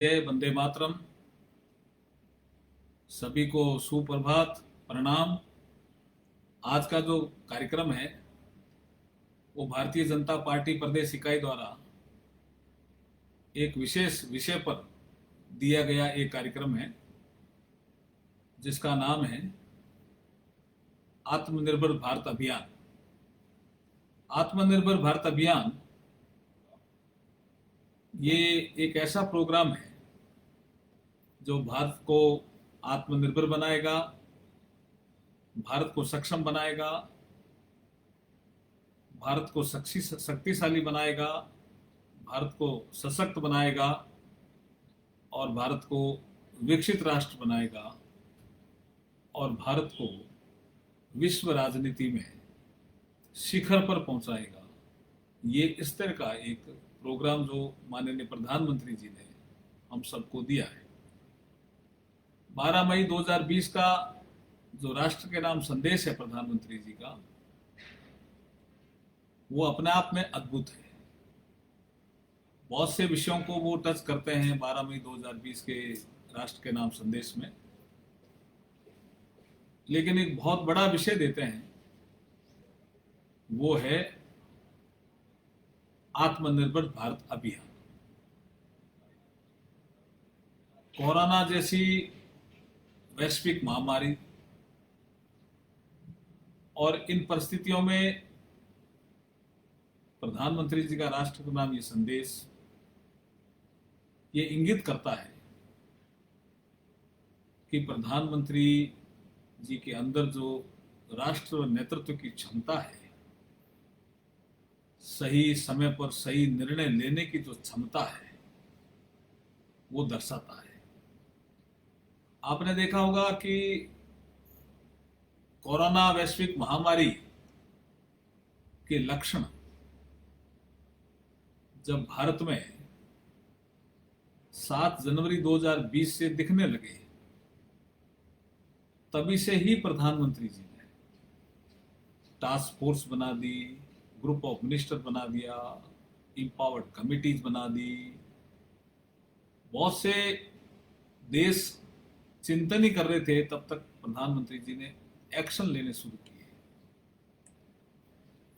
जय वंदे मातरम। सभी को सुप्रभात, प्रणाम। आज का जो कार्यक्रम है वो भारतीय जनता पार्टी प्रदेश इकाई द्वारा एक विशेष विषय पर दिया गया एक कार्यक्रम है जिसका नाम है आत्मनिर्भर भारत अभियान। आत्मनिर्भर भारत अभियान ये एक ऐसा प्रोग्राम है जो भारत को आत्मनिर्भर बनाएगा, भारत को सक्षम बनाएगा, भारत को शक्तिशाली बनाएगा, भारत को सशक्त बनाएगा और भारत को विकसित राष्ट्र बनाएगा और भारत को विश्व राजनीति में शिखर पर पहुंचाएगा। ये इस तरह का एक प्रोग्राम जो माननीय प्रधानमंत्री जी ने हम सबको दिया है। 12 मई 2020 का जो राष्ट्र के नाम संदेश है प्रधानमंत्री जी का, वो अपने आप में अद्भुत है। बहुत से विषयों को वो टच करते हैं 12 मई 2020 के राष्ट्र के नाम संदेश में, लेकिन एक बहुत बड़ा विषय देते हैं, वो है आत्मनिर्भर भारत अभियान। कोरोना जैसी वैश्विक महामारी और इन परिस्थितियों में प्रधानमंत्री जी का राष्ट्र के नाम ये संदेश ये इंगित करता है कि प्रधानमंत्री जी के अंदर जो राष्ट्र नेतृत्व की क्षमता है, सही समय पर सही निर्णय लेने की जो क्षमता है, वो दर्शाता है। आपने देखा होगा कि कोरोना वैश्विक महामारी के लक्षण जब भारत में 7 जनवरी 2020 से दिखने लगे, तभी से ही प्रधानमंत्री जी ने टास्क फोर्स बना दी, ग्रुप ऑफ मिनिस्टर बना दिया, इंपावर्ड कमिटीज बना दी। बहुत से देश चिंतन ही कर रहे थे, तब तक प्रधानमंत्री जी ने एक्शन लेने शुरू किए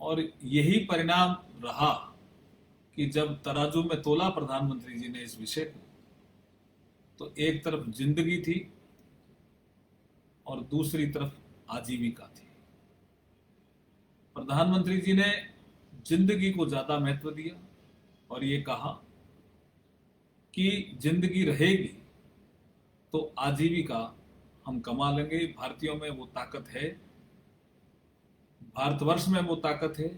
और यही परिणाम रहा कि जब तराजू में तोला प्रधानमंत्री जी ने इस विषय को, तो एक तरफ जिंदगी थी और दूसरी तरफ आजीविका थी। प्रधानमंत्री जी ने जिंदगी को ज्यादा महत्व दिया और ये कहा कि जिंदगी रहेगी तो आजीविका हम कमा लेंगे। भारतीयों में वो ताकत है, भारतवर्ष में वो ताकत है,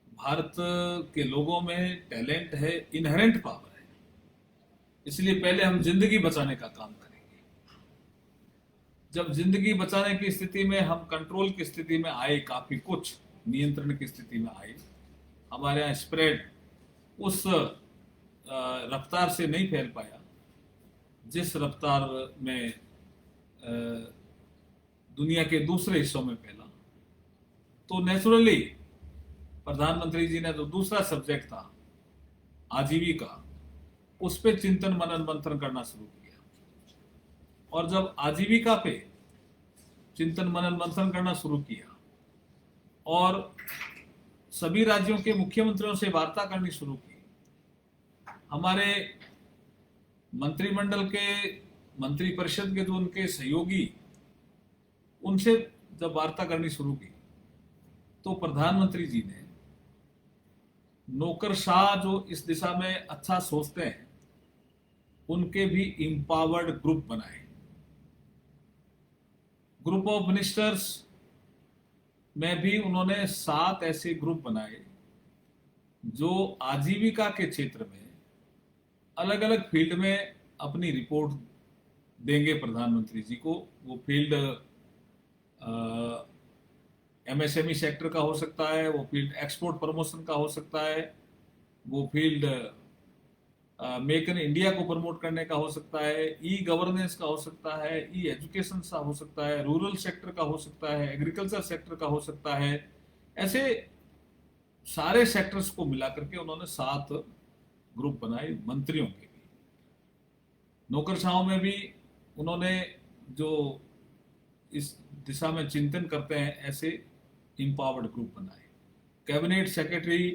भारत के लोगों में टैलेंट है, इनहेरेंट पावर है। इसलिए पहले हम जिंदगी बचाने का काम करेंगे। जब जिंदगी बचाने की स्थिति में हम कंट्रोल की स्थिति में आए, काफी कुछ नियंत्रण की स्थिति में आए, हमारे यहाँ स्प्रेड उस रफ्तार से नहीं फैल पाया जिस रफ्तार में दुनिया के दूसरे हिस्सों में फैला, तो नेचुरली प्रधानमंत्री जी ने जो दूसरा सब्जेक्ट था आजीविका, उस पे चिंतन मनन मंथन करना शुरू किया। और जब आजीविका पे चिंतन मनन मंथन करना शुरू किया और सभी राज्यों के मुख्यमंत्रियों से वार्ता करनी शुरू की, हमारे मंत्रिमंडल के मंत्री परिषद के जो उनके सहयोगी, उनसे जब वार्ता करनी शुरू की, तो प्रधानमंत्री जी ने नौकरशाह जो इस दिशा में अच्छा सोचते हैं, उनके भी इंपावर्ड ग्रुप बनाए। ग्रुप ऑफ मिनिस्टर्स में भी उन्होंने 7 ऐसे ग्रुप बनाए जो आजीविका के क्षेत्र में अलग अलग फील्ड में अपनी रिपोर्ट देंगे प्रधानमंत्री जी को। वो फील्ड एमएसएमई सेक्टर का हो सकता है, वो फील्ड एक्सपोर्ट प्रमोशन का हो सकता है, वो फील्ड मेक इन इंडिया को प्रमोट करने का हो सकता है, ई गवर्नेंस का हो सकता है, ई एजुकेशन का हो सकता है, रूरल सेक्टर का हो सकता है, एग्रीकल्चर सेक्टर का हो सकता है। ऐसे सारे सेक्टर्स को मिला करके उन्होंने 7 ग्रुप बनाए मंत्रियों के भी। नौकरशाहों में भी उन्होंने जो इस दिशा में चिंतन करते हैं ऐसे इम्पावर्ड ग्रुप बनाए। कैबिनेट सेक्रेटरी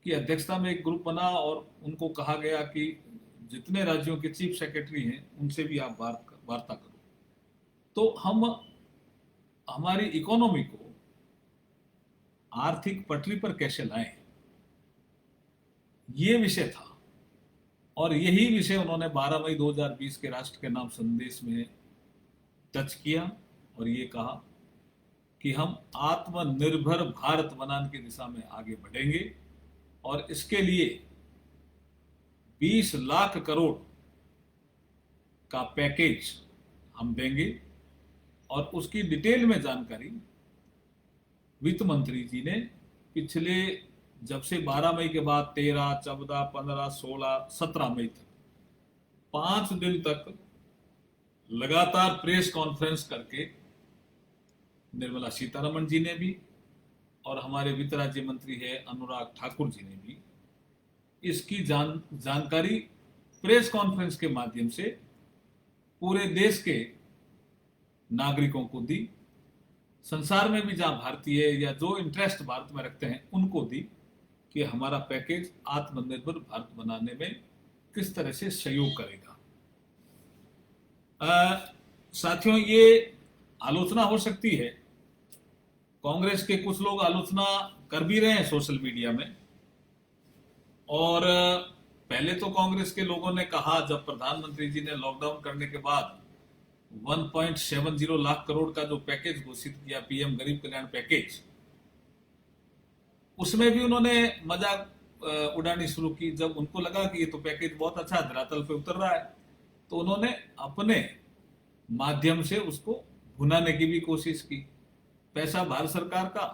की अध्यक्षता में एक ग्रुप बना और उनको कहा गया कि जितने राज्यों के चीफ सेक्रेटरी हैं उनसे भी आप वार्ता करो। तो हम हमारी इकोनॉमी को आर्थिक पटरी पर कैसे लाएं, ये विषय था। और यही विषय उन्होंने 12 मई 2020 के राष्ट्र के नाम संदेश में टच किया और ये कहा कि हम आत्मनिर्भर भारत बनाने की दिशा में आगे बढ़ेंगे और इसके लिए 20 लाख करोड़ का पैकेज हम देंगे। और उसकी डिटेल में जानकारी वित्त मंत्री जी ने पिछले जब से 12 मई के बाद 13, 14, 15, 16, 17 मई तक 5 दिन तक लगातार प्रेस कॉन्फ्रेंस करके निर्मला सीतारमण जी ने भी और हमारे वित्त राज्य मंत्री है अनुराग ठाकुर जी ने भी इसकी जानकारी प्रेस कॉन्फ्रेंस के माध्यम से पूरे देश के नागरिकों को दी। संसार में भी जहां भारतीय या जो इंटरेस्ट भारत में रखते हैं उनको दी कि हमारा पैकेज आत्मनिर्भर भारत बनाने में किस तरह से सहयोग करेगा। साथियों, ये आलोचना हो सकती है, कांग्रेस के कुछ लोग आलोचना कर भी रहे हैं सोशल मीडिया में। और पहले तो कांग्रेस के लोगों ने कहा, जब प्रधानमंत्री जी ने लॉकडाउन करने के बाद 1.70 लाख करोड़ का जो पैकेज घोषित किया, पीएम गरीब कल्याण पैकेज, उसमें भी उन्होंने मजाक उड़ानी शुरू की। जब उनको लगा कि ये तो पैकेज बहुत अच्छा धरातल पे उतर रहा है, तो उन्होंने अपने माध्यम से उसको भुनाने की भी कोशिश की। पैसा भारत सरकार का,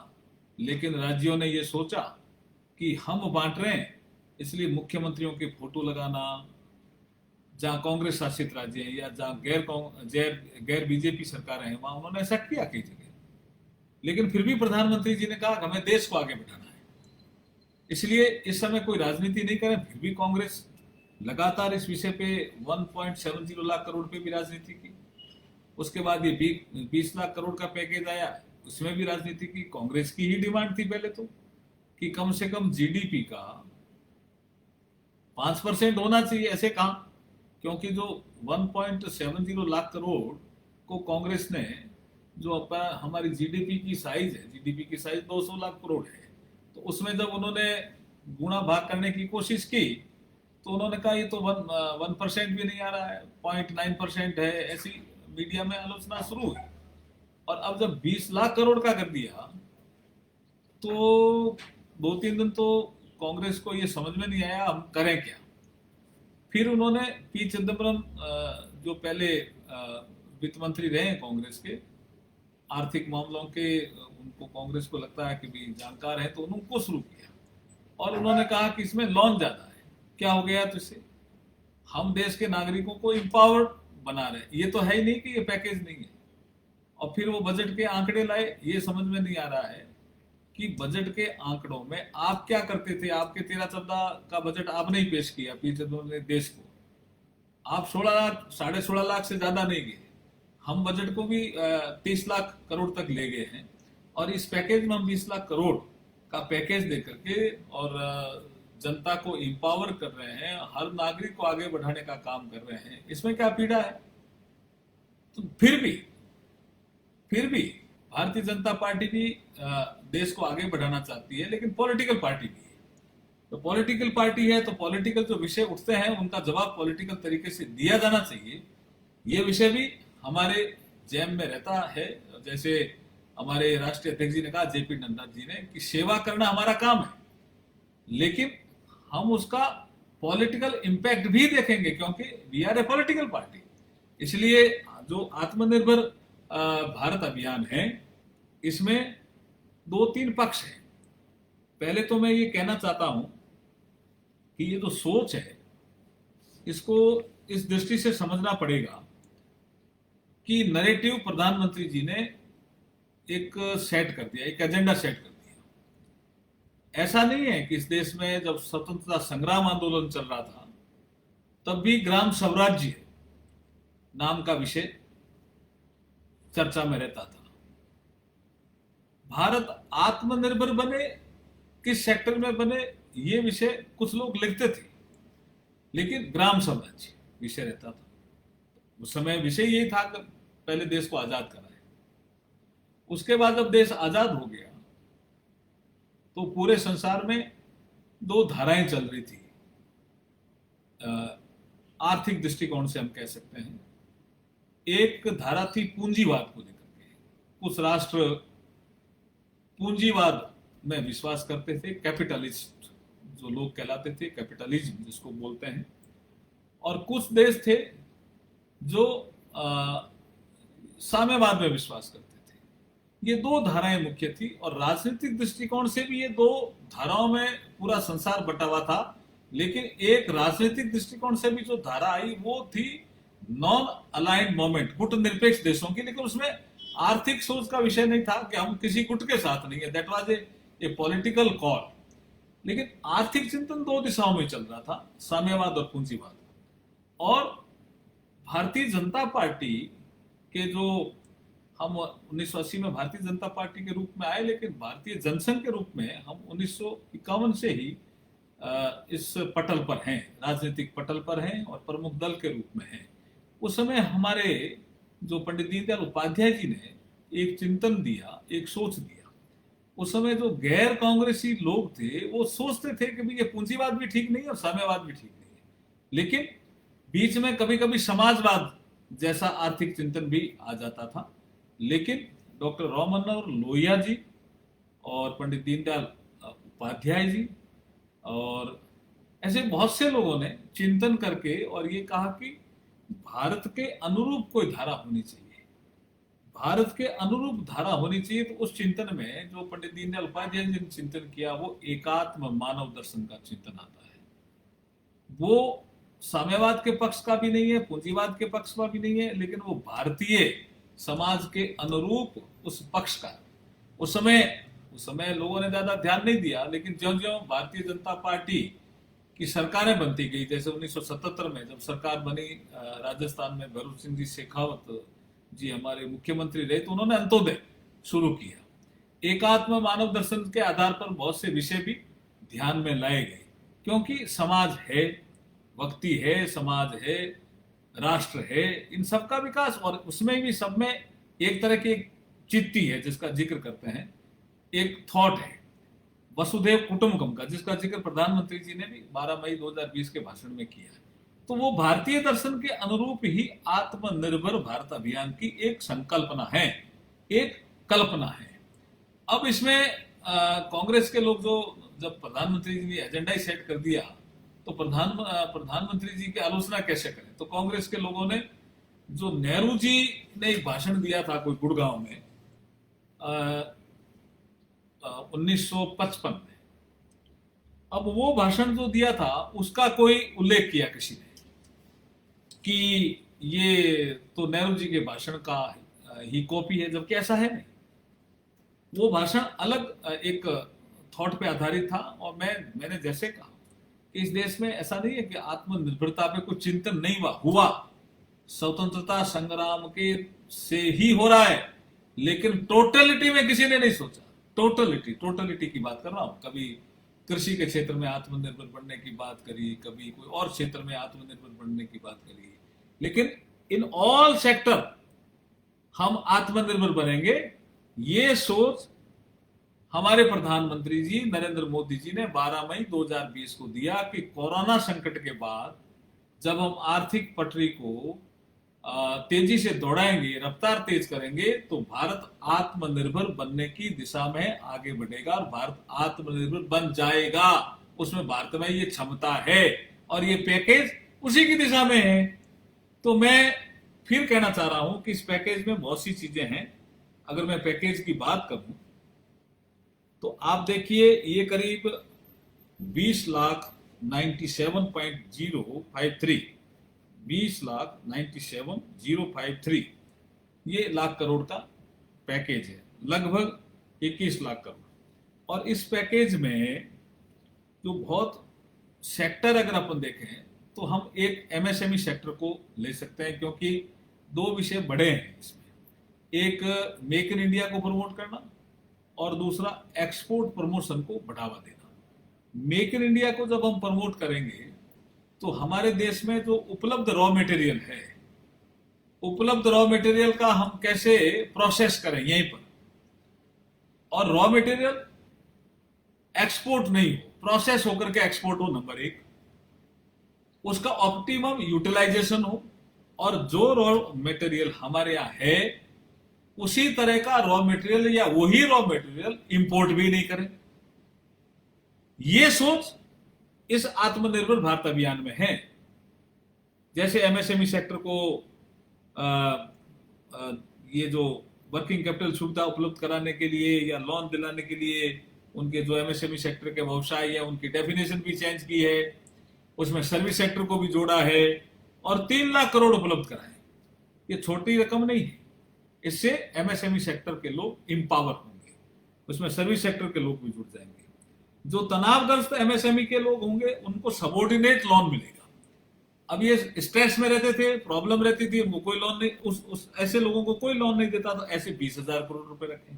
लेकिन राज्यों ने ये सोचा कि हम बांट रहे हैं, इसलिए मुख्यमंत्रियों के फोटो लगाना, जहां कांग्रेस शासित राज्य है या जहां गैर बीजेपी सरकारें हैं, वहां उन्होंने ऐसा किया कई जगह। लेकिन फिर भी प्रधानमंत्री जी ने कहा कि हमें देश को आगे बढ़ाना है, इसलिए इस समय कोई राजनीति नहीं करें। फिर भी कांग्रेस लगातार इस विषय पे 1.70 लाख करोड़ पे भी राजनीति की। उसके बाद ये 20 लाख करोड़ का पैकेज आया, उसमें भी राजनीति की। कांग्रेस की ही डिमांड थी पहले तो कि कम से कम जीडीपी का 5% होना चाहिए। ऐसे कहा, क्योंकि जो 1.70 लाख करोड़ को कांग्रेस ने, जो हमारी जीडीपी की साइज है, जीडीपी की साइज 200 लाख करोड़ है, तो उसमें जब उन्होंने गुणा भाग करने की कोशिश की तो उन्होंने कहा ये तो 1% भी नहीं आ रहा है, 0.9% है। ऐसी मीडिया में आलोचना शुरू हुई। और अब जब 20 लाख करोड़ का कर दिया तो 2-3 दिन तो कांग्रेस को ये समझ में नहीं आया हम करें क्या। फिर उन्होंने पी चिदम्बरम, जो पहले वित्त मंत्री रहे हैं कांग्रेस के, आर्थिक मामलों के, उनको कांग्रेस को लगता है कि भी जानकार है, तो उनको शुरू किया। और उन्होंने कहा कि इसमें लॉन्च ज्यादा है। क्या हो गया? तो इससे हम देश के नागरिकों को इंपावर्ड बना रहे हैं। ये तो है ही नहीं कि ये पैकेज नहीं है। और फिर वो बजट के आंकड़े लाए। ये समझ में नहीं आ रहा है कि बजट के आंकड़ों में आप क्या करते थे। आपके 13-14 का बजट आपने ही पेश किया पीछे देश को। आप 16 लाख, 16.5 लाख से ज्यादा नहीं गए। हम बजट को भी 30 लाख करोड़ तक ले गए हैं। और इस पैकेज में हम 20 लाख करोड़ का पैकेज दे करके और जनता को इंपावर कर रहे हैं, हर नागरिक को आगे बढ़ाने का काम कर रहे हैं। इसमें क्या पीड़ा है? तो फिर भी भारतीय जनता पार्टी भी देश को आगे बढ़ाना चाहती है, लेकिन पॉलिटिकल पार्टी भी है। तो पॉलिटिकल पार्टी है तो पॉलिटिकल जो विषय उठते हैं उनका जवाब पॉलिटिकल तरीके से दिया जाना चाहिए। ये विषय भी हमारे जेब में रहता है। जैसे हमारे राष्ट्रीय अध्यक्ष जी ने कहा, जेपी नड्डा जी ने, कि सेवा करना हमारा काम है, लेकिन हम उसका पॉलिटिकल इंपैक्ट भी देखेंगे, क्योंकि we are a political party. इसलिए जो आत्मनिर्भर भारत अभियान है, इसमें 2-3 पक्ष हैं। पहले तो मैं ये कहना चाहता हूं कि ये जो सोच है, इसको इस दृष्टि से समझना पड़ेगा कि नैरेटिव प्रधानमंत्री जी ने एक सेट कर दिया, एक एजेंडा सेट कर दिया। ऐसा नहीं है कि इस देश में जब स्वतंत्रता संग्राम आंदोलन चल रहा था तब भी ग्राम स्वराज्य नाम का विषय चर्चा में रहता था। भारत आत्मनिर्भर बने, किस सेक्टर में बने, ये विषय कुछ लोग लिखते थे, लेकिन ग्राम स्वराज्य विषय रहता था। उस समय विषय यही था कि पहले देश को आजाद कराए। उसके बाद जब देश आजाद हो गया तो पूरे संसार में दो धाराएं चल रही थी। आर्थिक दृष्टिकोण से हम कह सकते हैं, एक धारा थी पूंजीवाद को लेकर के। कुछ राष्ट्र पूंजीवाद में विश्वास करते थे, कैपिटलिस्ट जो लोग कहलाते थे, कैपिटलिज्म जिसको बोलते हैं। और कुछ देश थे जो साम्यवाद में विश्वास करते थे। ये दो धाराएं मुख्य थी, और राजनीतिक दृष्टिकोण से भी ये दो धाराओं में पूरा संसार बटा हुआ था। लेकिन एक राजनीतिक दृष्टिकोण से भी जो धारा आई वो थी नॉन अलाइंड मोमेंट, गुट निरपेक्ष देशों की। लेकिन उसमें आर्थिक सोच का विषय नहीं था कि हम किसी गुट के साथ नहीं है, that was a political call. लेकिन आर्थिक चिंतन दो दिशाओं में चल रहा था, साम्यवाद और पूंजीवाद। और भारतीय जनता पार्टी के जो हम 1980 में भारतीय जनता पार्टी के रूप में आए, लेकिन भारतीय जनसंघ के रूप में हम 1951 से ही इस पटल पर हैं, राजनीतिक पटल पर हैं और प्रमुख दल के रूप में हैं। उस समय हमारे जो पंडित दीनदयाल उपाध्याय जी ने एक चिंतन दिया, एक सोच दिया। उस समय जो गैर कांग्रेसी लोग थे वो सोचते थे कि भाई ये पूंजीवाद भी ठीक नहीं है और साम्यवाद भी ठीक नहीं है, लेकिन बीच में कभी कभी समाजवाद जैसा आर्थिक चिंतन भी आ जाता था। लेकिन डॉक्टर राम मनोहर लोहिया जी और पंडित दीनदयाल उपाध्याय जी और ऐसे बहुत से लोगों ने चिंतन करके और ये कहा कि भारत के अनुरूप कोई धारा होनी चाहिए, भारत के अनुरूप धारा होनी चाहिए। तो उस चिंतन में जो पंडित दीनदयाल उपाध्याय जी ने चिंतन किया वो एकात्म मानव दर्शन का चिंतन आता है। वो साम्यवाद के पक्ष का भी नहीं है, पूंजीवाद के पक्ष का भी नहीं है, लेकिन वो भारतीय समाज के अनुरूप उस पक्ष का। उस समय लोगों ने ज्यादा ध्यान नहीं दिया, लेकिन ज्यों ज्यों भारतीय जनता पार्टी की सरकारें बनती गई, जैसे 1977 में जब सरकार बनी राजस्थान में, भरूच सिंह जी शेखावत जी हमारे मुख्यमंत्री रहे, तो उन्होंने अंत्योदय शुरू किया। एकात्म मानव दर्शन के आधार पर बहुत से विषय भी ध्यान में लाए गए, क्योंकि समाज है, व्यक्ति है, समाज है, राष्ट्र है, इन सबका विकास। और उसमें भी सब में एक तरह की एक चित्ती है जिसका जिक्र करते हैं, एक थॉट है वसुधैव कुटुंबकम का, जिसका जिक्र प्रधानमंत्री जी ने भी 12 मई 2020 के भाषण में किया है। तो वो भारतीय दर्शन के अनुरूप ही आत्मनिर्भर भारत अभियान की एक संकल्पना है, एक कल्पना है। अब इसमें कांग्रेस के लोग जो, जब प्रधानमंत्री जी ने एजेंडा ही सेट कर दिया तो प्रधानमंत्री जी की आलोचना कैसे करें। तो कांग्रेस के लोगों ने, जो नेहरू जी ने एक भाषण दिया था कोई गुड़गांव में 1955 में, अब वो भाषण जो दिया था उसका कोई उल्लेख किया किसी ने कि ये तो नेहरू जी के भाषण का ही कॉपी है, जबकि ऐसा है नहीं। वो भाषण अलग एक थॉट पे आधारित था। और मैंने जैसे कहा, इस देश में ऐसा नहीं है कि आत्मनिर्भरता पे कुछ चिंतन नहीं हुआ, स्वतंत्रता संग्राम के से ही हो रहा है, लेकिन टोटलिटी में किसी ने नहीं सोचा। टोटलिटी की बात कर रहा हूं। कभी कृषि के क्षेत्र में आत्मनिर्भर बनने की बात करी, कभी कोई और क्षेत्र में आत्मनिर्भर बनने की बात करी, लेकिन इन ऑल सेक्टर हम आत्मनिर्भर बनेंगे, ये सोच हमारे प्रधानमंत्री जी नरेंद्र मोदी जी ने 12 मई 2020 को दिया कि कोरोना संकट के बाद जब हम आर्थिक पटरी को तेजी से दौड़ाएंगे, रफ्तार तेज करेंगे, तो भारत आत्मनिर्भर बनने की दिशा में आगे बढ़ेगा और भारत आत्मनिर्भर बन जाएगा। उसमें भारत में ये क्षमता है और ये पैकेज उसी की दिशा में है। तो मैं फिर कहना चाह रहा हूं कि इस पैकेज में बहुत सी चीजें हैं। अगर मैं पैकेज की बात करूं तो आप देखिए, ये करीब 20,97,053 20,97,053 ये लाख करोड़ का पैकेज है, लगभग 21 लाख करोड़। और इस पैकेज में जो बहुत सेक्टर अगर अपन देखें तो हम एक एमएसएमई सेक्टर को ले सकते हैं, क्योंकि दो विषय बड़े हैं इसमें। एक मेक इन इंडिया को प्रमोट करना और दूसरा एक्सपोर्ट प्रमोशन को बढ़ावा देना। मेक इन इंडिया को जब हम प्रमोट करेंगे तो हमारे देश में जो उपलब्ध रॉ मटेरियल है, उपलब्ध रॉ मटेरियल का हम कैसे प्रोसेस करें यहीं पर, और रॉ मटेरियल एक्सपोर्ट नहीं हो, प्रोसेस होकर के एक्सपोर्ट हो, नंबर एक, उसका ऑप्टिमम यूटिलाइजेशन हो, और जो रॉ मटेरियल हमारे यहां है उसी तरह का रॉ मटेरियल या वही रॉ मटेरियल इंपोर्ट भी नहीं करें। यह सोच इस आत्मनिर्भर भारत अभियान में है। जैसे एमएसएमई सेक्टर को ये जो वर्किंग कैपिटल सुविधा उपलब्ध कराने के लिए या लोन दिलाने के लिए उनके जो एमएसएमई सेक्टर के व्यवसाय है उनकी डेफिनेशन भी चेंज की है, उसमें सर्विस सेक्टर को भी जोड़ा है और 3 लाख करोड़ उपलब्ध कराए। ये छोटी रकम नहीं है। इससे एमएसएमई सेक्टर के लोग इंपावर होंगे, उसमें सर्विस सेक्टर के लोग भी जुड़ जाएंगे। जो तनावग्रस्त एमएसएमई के लोग होंगे उनको सबऑर्डिनेट लोन मिलेगा। अब ये स्ट्रेस में रहते थे, प्रॉब्लम रहती थी, वो कोई लोन नहीं, ऐसे लोगों को कोई लोन नहीं देता, तो ऐसे 20,000 करोड़ रुपए रखें।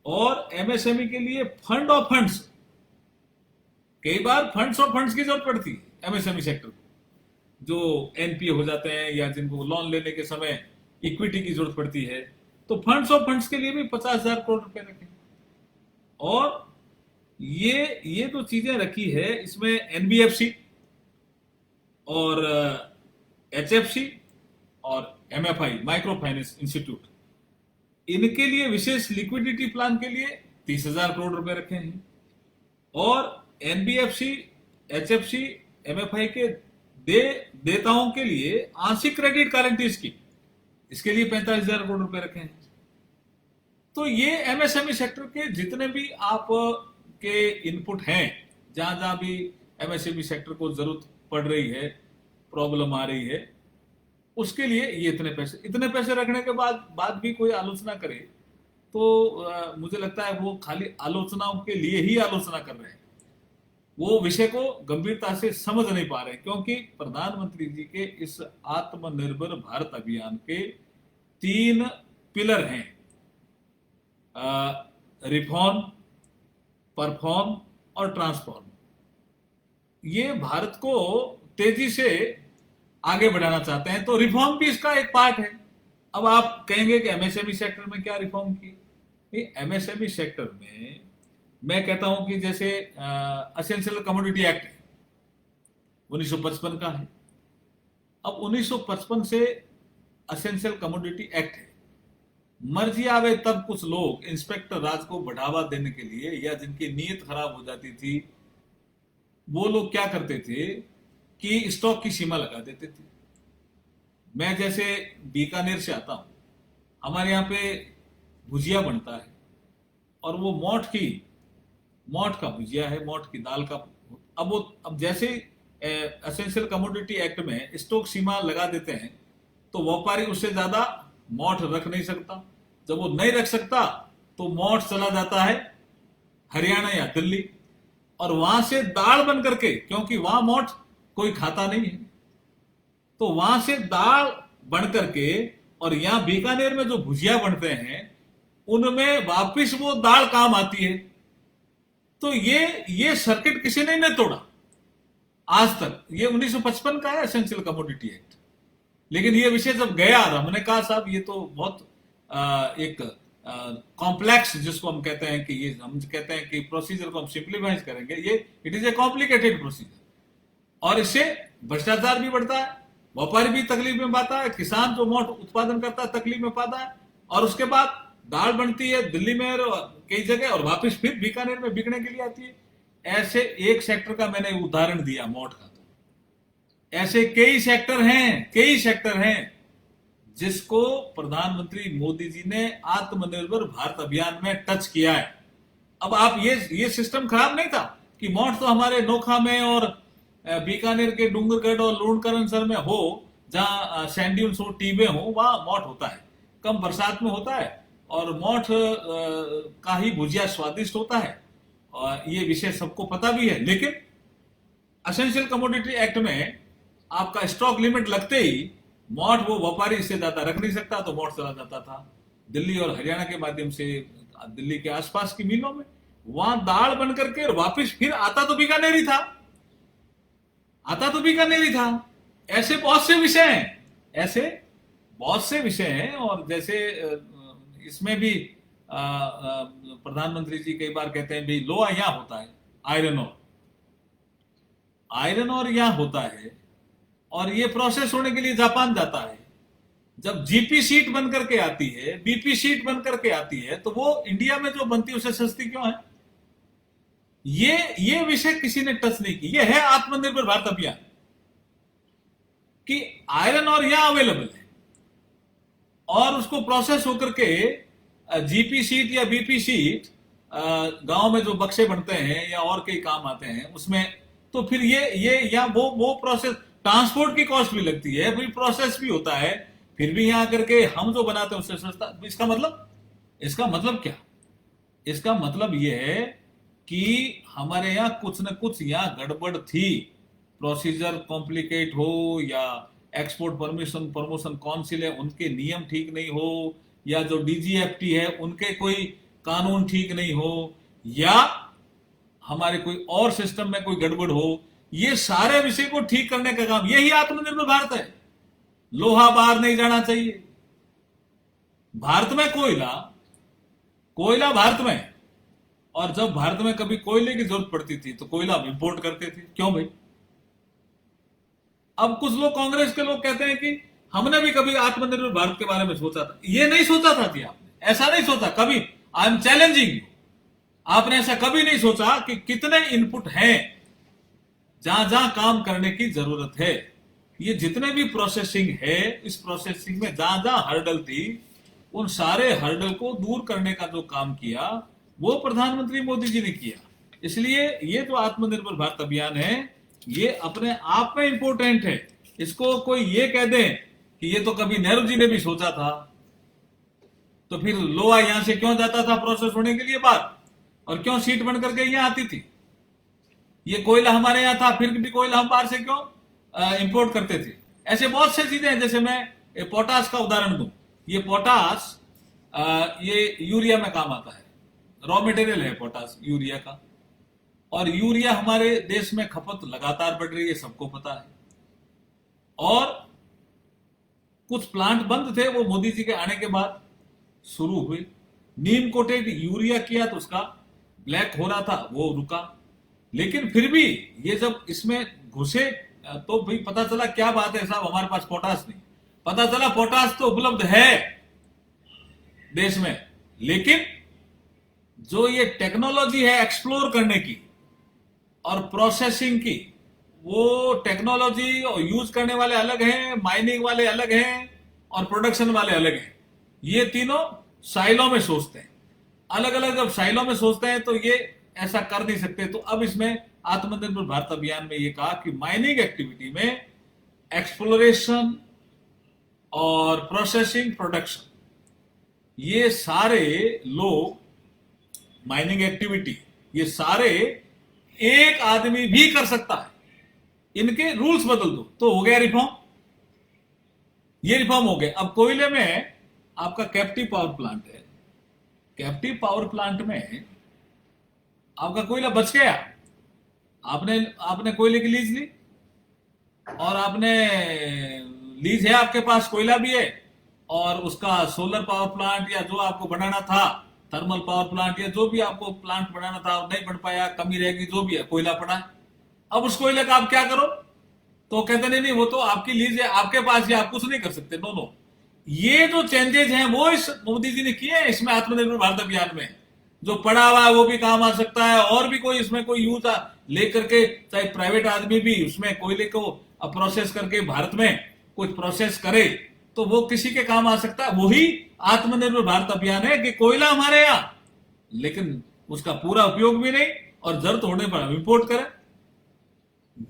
और एमएसएमई के लिए फंड ऑफ फंड्स, कई बार फंड्स ऑफ फंड्स की जरूरत पड़ती है एमएसएमई सेक्टर को, जो एनपीए हो जाते हैं या जिनको लोन लेने के समय इक्विटी की जरूरत पड़ती है, तो फंड्स ऑफ फंड्स के लिए भी 50,000 करोड़ रुपए रखें। और ये जो चीजें रखी है इसमें एनबीएफसी और एचएफसी और एमएफआई माइक्रो फाइनेंस इंस्टीट्यूट, इनके लिए विशेष लिक्विडिटी प्लान के लिए 30,000 करोड़ रुपए रखे हैं। और एनबीएफसी, एचएफसी, एमएफआई के देताओं के लिए आंशिक क्रेडिट गारंटी स्कीम, इसके लिए 45,000 करोड़ रुपए रखे हैं। तो ये एमएसएमई सेक्टर के जितने भी आप के इनपुट हैं, जहां जहां भी एमएसएमई सेक्टर को जरूरत पड़ रही है, प्रॉब्लम आ रही है, उसके लिए ये इतने पैसे रखने के बाद भी कोई आलोचना करे तो मुझे लगता है वो खाली आलोचनाओं के लिए ही आलोचना कर रहे हैं, वो विषय को गंभीरता से समझ नहीं पा रहे। क्योंकि प्रधानमंत्री जी के इस आत्मनिर्भर भारत अभियान के 3 पिलर हैं, रिफॉर्म, परफॉर्म और ट्रांसफॉर्म। ये भारत को तेजी से आगे बढ़ाना चाहते हैं, तो रिफॉर्म भी इसका एक पार्ट है। अब आप कहेंगे कि एमएसएमई सेक्टर में क्या रिफॉर्म की? एमएसएमई सेक्टर में मैं कहता हूं कि जैसे एसेंशियल कमोडिटी एक्ट 1955 का है। अब 1955 से एसेंशियल कमोडिटी एक्ट है, मर्जी आवे तब कुछ लोग इंस्पेक्टर राज को बढ़ावा देने के लिए या जिनकी नीयत खराब हो जाती थी, वो लोग क्या करते थे कि स्टॉक की सीमा लगा देते थे। मैं जैसे बीकानेर से आता हूं, हमारे यहाँ पे भुजिया बनता है और वो मोठ का भुजिया है, मोठ की दाल का। अब जैसे एसेंशियल कमोडिटी एक्ट में स्टॉक सीमा लगा देते हैं तो व्यापारी उससे ज्यादा मोठ रख नहीं सकता। जब वो नहीं रख सकता तो मोठ चला जाता है हरियाणा या दिल्ली, और वहां से दाल बन करके, क्योंकि वहां मोठ कोई खाता नहीं है, तो वहां से दाल बन करके, और यहां बीकानेर में जो भुजिया बनते हैं उनमें वापिस वो दाल काम आती है। तो ये सर्किट किसी ने नहीं तोड़ा आज तक। ये 1955 का है एसेंशियल कमोडिटी एक्ट। लेकिन ये विषय जब गया, हमने कहा साहब ये तो बहुत एक कॉम्प्लेक्स, जिसको हम कहते हैं कि ये हम कहते हैं कि प्रोसीजर को हम सिंप्लीफाई करेंगे, ये it is a complicated procedure, और इससे भ्रष्टाचार भी बढ़ता है, व्यापारी भी तकलीफ में पाता है, किसान जो मोठ उत्पादन करता है तकलीफ में पाता है, और उसके बाद दाल बनती है दिल्ली में और कई जगह, और वापस फिर बीकानेर में बिकने के लिए आती है। ऐसे एक सेक्टर का मैंने उदाहरण दिया मोठ का, तो ऐसे कई सेक्टर हैं जिसको प्रधानमंत्री मोदी जी ने आत्मनिर्भर भारत अभियान में टच किया है। अब आप ये सिस्टम खराब नहीं था कि मोठ तो हमारे नोखा में और बीकानेर के डूंगरगढ़ और लूणकरणसर में हो, जहां सैंड ड्यून्स हो, टीबे हो, वहां मोठ होता है, कम बरसात में होता है, और मोठ का ही भुजिया स्वादिष्ट होता है, और ये विषय सबको पता भी है। लेकिन असेंशियल कमोडिटी एक्ट में आपका स्टॉक लिमिट लगते ही मोट वो व्यापारी इससे ज्यादा रख नहीं सकता, तो मोट चला जाता था दिल्ली और हरियाणा के माध्यम से दिल्ली के आसपास की मिलों में, वहां दाल बन करके और वापिस फिर आता तो बीकानेरी था, आता तो बीकानेरी था। ऐसे बहुत से विषय हैं, ऐसे बहुत से विषय हैं। और जैसे इसमें भी प्रधानमंत्री जी कई बार कहते हैं भाई लोहा यहां होता है, आयरन और आयरन और यहां होता है, और ये प्रोसेस होने के लिए जापान जाता है। जब जीपी सीट बन करके आती है, बीपी सीट बन करके आती है, तो वो इंडिया में जो बनती है उससे सस्ती क्यों है? ये विषय किसी ने टच नहीं की। ये है आत्मनिर्भर भारत अभियान कि आयरन और यहां अवेलेबल है और उसको प्रोसेस होकर के जीपी सीट या बीपी सीट गांव में जो बक्से बनते हैं या और कई काम आते हैं उसमें, तो फिर ये या वो प्रोसेस, ट्रांसपोर्ट की कॉस्ट भी लगती है, फिर प्रोसेस भी होता है, फिर भी यहां करके हम जो बनाते हैं उससे सस्ता। इसका मतलब क्या? इसका मतलब यह है कि हमारे यहां कुछ न कुछ यहां गड़बड़ थी, प्रोसीजर कॉम्प्लिकेट हो, या एक्सपोर्ट परमिशन प्रमोशन काउंसिल है उनके नियम ठीक नहीं हो, या जो डीजीएफटी है उनके कोई कानून ठीक नहीं हो, या हमारे कोई और सिस्टम में कोई गड़बड़ हो, ये सारे विषय को ठीक करने का काम, यही आत्मनिर्भर भारत है। लोहा बाहर नहीं जाना चाहिए। भारत में कोयला भारत में, और जब भारत में कभी कोयले की जरूरत पड़ती थी तो कोयला हम इंपोर्ट करते थे। क्यों भाई? अब कुछ लोग, कांग्रेस के लोग कहते हैं कि हमने भी कभी आत्मनिर्भर भारत के बारे में सोचा था। ये नहीं सोचा था जी, आपने ऐसा नहीं सोचा कभी। आई एम चैलेंजिंग यू, आपने ऐसा कभी नहीं सोचा कि कितने इनपुट हैं, जहां जहां काम करने की जरूरत है। ये जितने भी प्रोसेसिंग है, इस प्रोसेसिंग में जहां जहां हर्डल थी, उन सारे हर्डल को दूर करने का जो काम किया वो प्रधानमंत्री मोदी जी ने किया। इसलिए ये जो आत्मनिर्भर भारत अभियान है, ये अपने आप में इंपॉर्टेंट है। इसको कोई ये कह दे कि ये तो कभी नेहरू जी ने भी सोचा था, तो फिर लोहा यहां से क्यों जाता था प्रोसेस होने के लिए बाहर, और क्यों सीट बन करके यहां आती थी? ये कोयला हमारे यहां था, फिर भी कोयला हम बाहर से क्यों इंपोर्ट करते थे? ऐसे बहुत से चीजें हैं। जैसे मैं पोटास का उदाहरण दूं, ये पोटास ये यूरिया में काम आता है, रॉ मटेरियल है पोटास यूरिया का, और यूरिया हमारे देश में खपत लगातार बढ़ रही है, सबको पता है। और कुछ प्लांट बंद थे, वो मोदी जी के आने के बाद शुरू हुए। नीम कोटेड यूरिया किया तो उसका ब्लैक हो रहा था, वो रुका। लेकिन फिर भी ये जब इसमें घुसे तो भाई पता चला क्या बात है साहब, हमारे पास पोटास नहीं। पता चला पोटास तो उपलब्ध है देश में, लेकिन जो ये टेक्नोलॉजी है एक्सप्लोर करने की और प्रोसेसिंग की, वो टेक्नोलॉजी यूज करने वाले अलग हैं, माइनिंग वाले अलग हैं, और प्रोडक्शन वाले अलग हैं। ये तीनों साइलों में सोचते हैं, अलग अलग। जब साइलों में सोचते हैं तो ये ऐसा कर नहीं सकते। तो अब इसमें आत्मनिर्भर भारत अभियान में ये कहा कि माइनिंग एक्टिविटी में एक्सप्लोरेशन और प्रोसेसिंग, प्रोडक्शन, ये सारे लोग, माइनिंग एक्टिविटी, ये सारे एक आदमी भी कर सकता है। इनके रूल्स बदल दो तो हो गया रिफॉर्म। ये रिफॉर्म हो गया। अब कोयले में आपका कैप्टिव पावर प्लांट है, कैप्टिव पावर प्लांट में आपका कोयला बच गया, आपने कोयले की लीज ली, और आपने लीज है आपके पास, कोयला भी है, और उसका सोलर पावर प्लांट या जो आपको बनाना था, थर्मल पावर प्लांट, या जो भी आपको प्लांट बनाना था नहीं बन पाया, कमी रहेगी, जो भी है, कोयला पड़ा है। अब उस कोयले का आप क्या करो? तो कहते नहीं वो तो आपकी लीज है, आपके पास है, आप कुछ नहीं कर सकते। नो, ये जो चेंजेस हैं वो इस मोदी जी ने किए हैं इसमें आत्मनिर्भर भारत अभियान में। जो पड़ा हुआ है वो भी काम आ सकता है, और भी कोई इसमें कोई यूज लेकर के, चाहे प्राइवेट आदमी भी उसमें कोयले को प्रोसेस करके भारत में कुछ प्रोसेस करे तो वो किसी के काम आ सकता है। वही आत्मनिर्भर भारत अभियान है कि कोयला हमारे यहां, लेकिन उसका पूरा उपयोग भी नहीं, और जरूरत होने पर हम इंपोर्ट करें।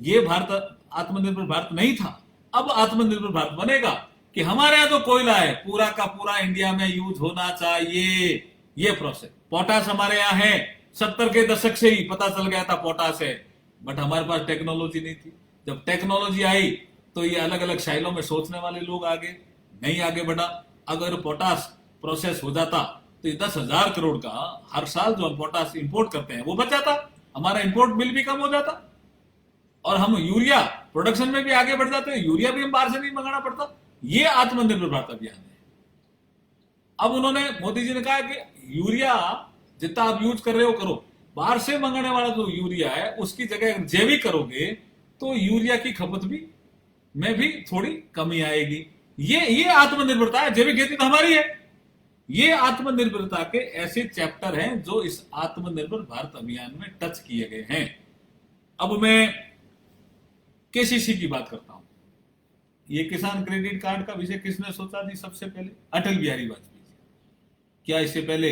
ये भारत आत्मनिर्भर भारत नहीं था। अब आत्मनिर्भर भारत बनेगा कि हमारे यहां जो कोयला है पूरा का पूरा इंडिया में यूज होना चाहिए। ये प्रोसेस, पोटास हमारे यहां है, 70 के दशक से ही पता चल गया था पोटास है। बट हमारे पास टेक्नोलॉजी नहीं थी। जब टेक्नोलॉजी आई तो ये अलग अलग शैलों में सोचने वाले लोग आगे नहीं आगे बढ़ा। अगर पोटास प्रोसेस हो जाता तो ये 10,000 करोड़ का हर साल जो हम पोटास इंपोर्ट करते हैं वो बच जाता, हमारा इंपोर्ट बिल भी कम हो जाता, और हम यूरिया प्रोडक्शन में भी आगे बढ़ जाते हैं, यूरिया भी हम बाहर से नहीं मंगाना पड़ता। ये आत्मनिर्भर भारत अभियान है। अब उन्होंने, मोदी जी ने कहा कि यूरिया जितना आप यूज कर रहे हो करो, बाहर से मंगाने वाला जो यूरिया है उसकी जगह अगर जैविक करोगे तो यूरिया की खपत भी में भी थोड़ी कमी आएगी। ये आत्मनिर्भरता है। जैविक खेती तो हमारी है। ये आत्मनिर्भरता के ऐसे चैप्टर हैं जो इस आत्मनिर्भर भारत अभियान में टच किए गए हैं। अब मैं केसीसी की बात करता हूं। ये किसान क्रेडिट कार्ड का विषय किसने सोचा जी? सबसे पहले अटल बिहारी वाजपेयी जी। क्या इससे पहले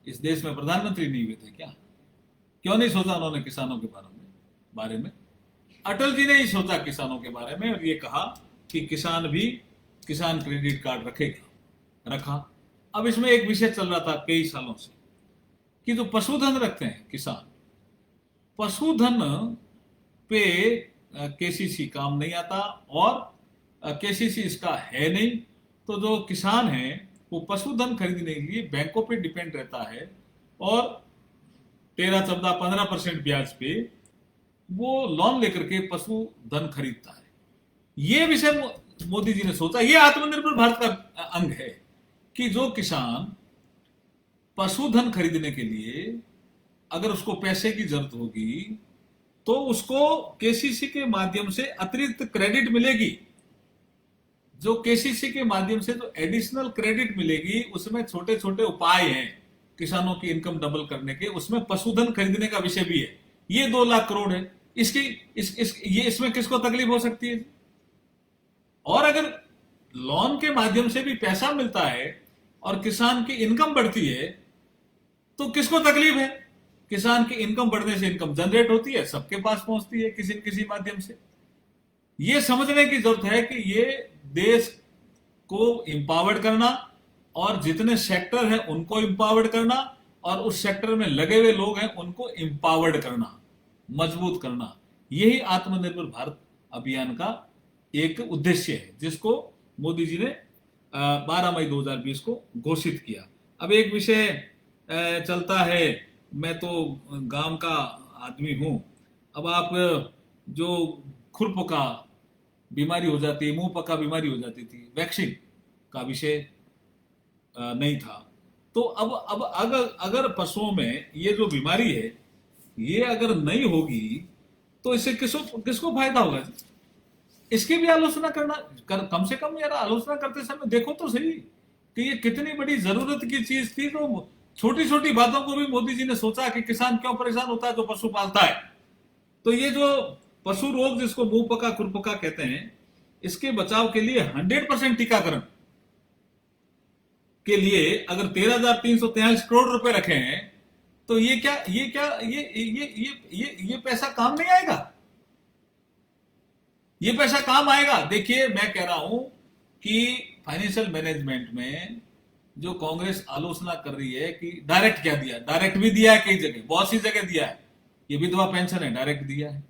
इस देश में प्रधानमंत्री नहीं हुए थे क्या? क्यों नहीं सोचा उन्होंने किसानों के बारे में? अटल जी ने ही सोचा किसानों के बारे में, और ये कहा कि किसान भी किसान क्रेडिट कार्ड रखेगा, रखा। अब इसमें एक विषय चल रहा था कई सालों से कि जो पशुधन रखते हैं किसान, पशुधन पे केसीसी काम नहीं आता, और केसीसी इसका है नहीं। तो जो किसान है वो पशुधन खरीदने के लिए बैंकों पे डिपेंड रहता है, और 13, 14, 15% ब्याज पे वो लोन लेकर के पशुधन खरीदता है। ये विषय मोदी जी ने सोचा। ये आत्मनिर्भर भारत का अंग है कि जो किसान पशुधन खरीदने के लिए अगर उसको पैसे की जरूरत होगी तो उसको केसीसी के माध्यम से अतिरिक्त क्रेडिट मिलेगी। जो केसीसी के माध्यम से जो एडिशनल क्रेडिट मिलेगी उसमें छोटे छोटे उपाय हैं किसानों की इनकम डबल करने के, उसमें पशुधन खरीदने का विषय भी है। ये 2 लाख करोड़ है। इसमें किसको तकलीफ हो सकती है? और अगर लोन के माध्यम से भी पैसा मिलता है और किसान की इनकम बढ़ती है तो किसको तकलीफ है? किसान की इनकम बढ़ने से इनकम जनरेट होती है, सबके पास पहुंचती है किसी न किसी माध्यम से। यह समझने की जरूरत है कि ये देश को इंपावर्ड करना, और जितने सेक्टर हैं उनको इंपावर्ड करना, और उस सेक्टर में लगे हुए लोग हैं उनको इंपावर्ड करना, मजबूत करना, यही आत्मनिर्भर भारत अभियान का एक उद्देश्य है, जिसको मोदी जी ने 12 मई 2020 को घोषित किया। अब एक विषय चलता है, मैं तो गांव का आदमी हूं। अब आप जो खुरपका बीमारी हो जाती है, मुंह पका बीमारी हो जाती थी, वैक्सीन का विषय नहीं था। तो अब अगर पशुओं में ये जो बीमारी है ये अगर नहीं होगी तो इससे किसको फायदा होगा? इसकी भी आलोचना कम से कम यार आलोचना करते समय देखो तो सही कि ये कितनी बड़ी जरूरत की चीज थी। तो छोटी छोटी बातों को भी मोदी जी ने सोचा कि किसान क्यों परेशान होता है जो पशु पालता है। तो ये जो पशु रोग जिसको मुंह पका खुरपका कहते हैं, इसके बचाव के लिए 100% टीकाकरण के लिए अगर 13,343 करोड़ रुपए रखे हैं तो ये पैसा काम नहीं आएगा? ये पैसा काम आएगा। देखिए मैं कह रहा हूं कि फाइनेंशियल मैनेजमेंट में जो कांग्रेस आलोचना कर रही है कि डायरेक्ट क्या दिया, डायरेक्ट भी दिया है कई जगह, बहुत सी जगह दिया है। ये विधवा पेंशन है, डायरेक्ट दिया है।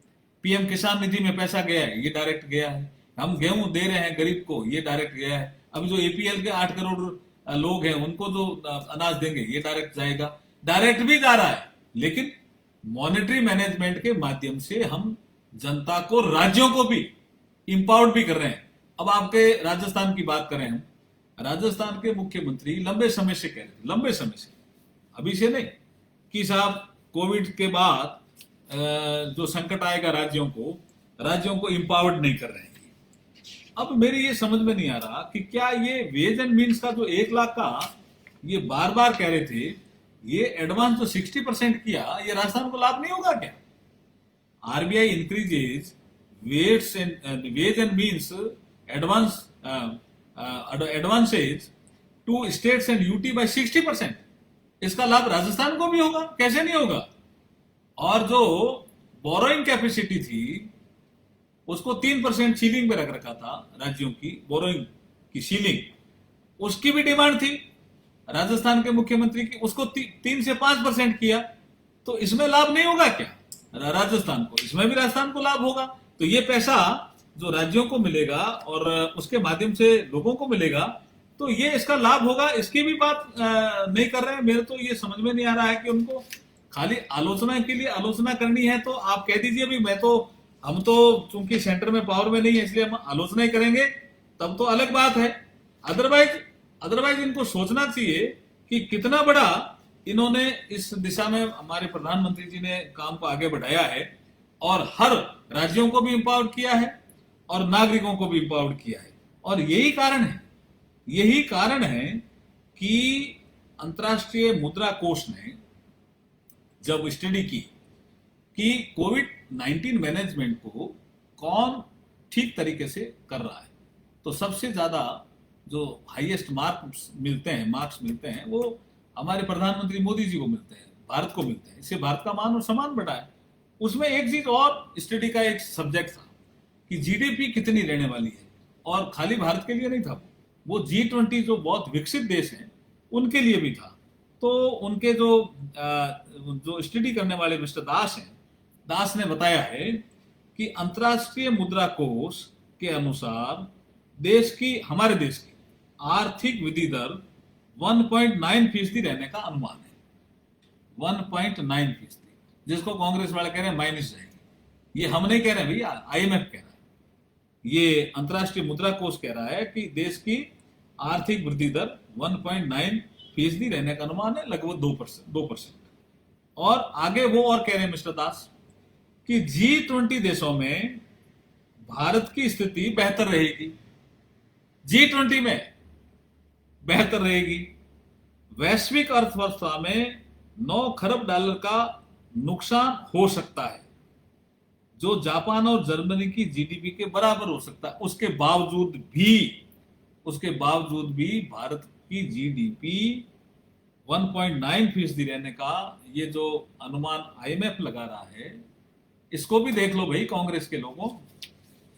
पीएम किसान निधि में पैसा गया है, ये डायरेक्ट गया है। हम गेहूं दे रहे हैं गरीब को, ये डायरेक्ट गया है। अब जो एपीएल के 8 करोड़ लोग हैं उनको जो अनाज देंगे ये डायरेक्ट जाएगा। डायरेक्ट भी जा रहा है, लेकिन मॉनेटरी मैनेजमेंट के माध्यम से हम जनता को, राज्यों को भी इंपावर्ड भी कर रहे हैं। अब आपके राजस्थान की बात करें, हम राजस्थान के मुख्यमंत्री लंबे समय से कह रहे थे, लंबे समय से, अभी से नहीं, कि साहब कोविड के बाद जो संकट आएगा राज्यों को इंपावर्ड नहीं कर रहे हैं। अब मेरी ये समझ में नहीं आ रहा कि क्या ये वेज एंड मीन्स का जो 1 लाख का ये बार बार कह रहे थे, ये एडवांस जो 60% किया, ये राजस्थान को लाभ नहीं होगा क्या? RBI increases ways and means advances to states and UT by 60%। इसका लाभ राजस्थान को भी होगा, कैसे नहीं होगा? और जो बोरोइंग कैपेसिटी थी उसको 3% सीलिंग पे रख रखा था, राज्यों की बोरोइंग की सीलिंग, उसकी भी डिमांड थी राजस्थान के मुख्यमंत्री की, उसको 3 से 5% किया। तो इसमें लाभ नहीं होगा क्या राजस्थान को, इसमें भी राजस्थान को लाभ होगा। तो ये पैसा जो राज्यों को मिलेगा और उसके माध्यम से लोगों को मिलेगा, तो ये इसका लाभ होगा, इसकी भी बात नहीं कर रहे हैं। मेरे तो ये समझ में नहीं आ रहा है कि उनको खाली आलोचना के लिए आलोचना करनी है। तो आप कह दीजिए भी हम तो चूंकि सेंटर में पावर में नहीं है इसलिए हम आलोचना ही करेंगे, तब तो अलग बात है। अदरवाइज अदरवाइज इनको सोचना चाहिए कि कितना बड़ा इन्होंने इस दिशा में, हमारे प्रधानमंत्री जी ने काम को आगे बढ़ाया है और हर राज्यों को भी इंपावर्ड किया है और नागरिकों को भी इंपावर्ड किया है। और यही कारण है कि अंतर्राष्ट्रीय मुद्रा कोष ने जब स्टडी की कि कोविड-19 मैनेजमेंट को कौन ठीक तरीके से कर रहा है, तो सबसे ज्यादा जो हाईएस्ट मार्क्स मिलते हैं वो हमारे प्रधानमंत्री मोदी जी को मिलते हैं, भारत को मिलते हैं। इससे भारत का मान और सम्मान बढ़ा है। उसमें एक चीज और स्टडी का एक सब्जेक्ट था कि जीडीपी कितनी रहने वाली है, और खाली भारत के लिए नहीं था, वो G20 जो बहुत विकसित देश हैं उनके लिए भी था। तो उनके जो स्टडी करने वाले मिस्टर दास ने बताया है कि अंतर्राष्ट्रीय मुद्रा कोष के अनुसार हमारे देश की आर्थिक वृद्धि दर 1.9% रहने का अनुमान है। 1.9%, जिसको कांग्रेस वाले कह रहे हैं माइनस जाएगी। ये हम नहीं कह रहे हैं भैया, IMF कह रहा है, ये अंतर्राष्ट्रीय मुद्रा कोष कह रहा है कि देश की आर्थिक वृद्धि दर 1.9% रहने का अनुमान है, लगभग 2%। और आगे वो और कह रहे हैं मिस्टर दास कि G20 देशों में भारत की स्थिति बेहतर रहेगी, G20 में बेहतर रहेगी। वैश्विक अर्थव्यवस्था में 9 खरब डॉलर का नुकसान हो सकता है, जो जापान और जर्मनी की जीडीपी के बराबर हो सकता है। उसके बावजूद भी भारत की जीडीपी 1.9% रहने का ये जो अनुमान IMF लगा रहा है, इसको भी देख लो भाई कांग्रेस के लोगों,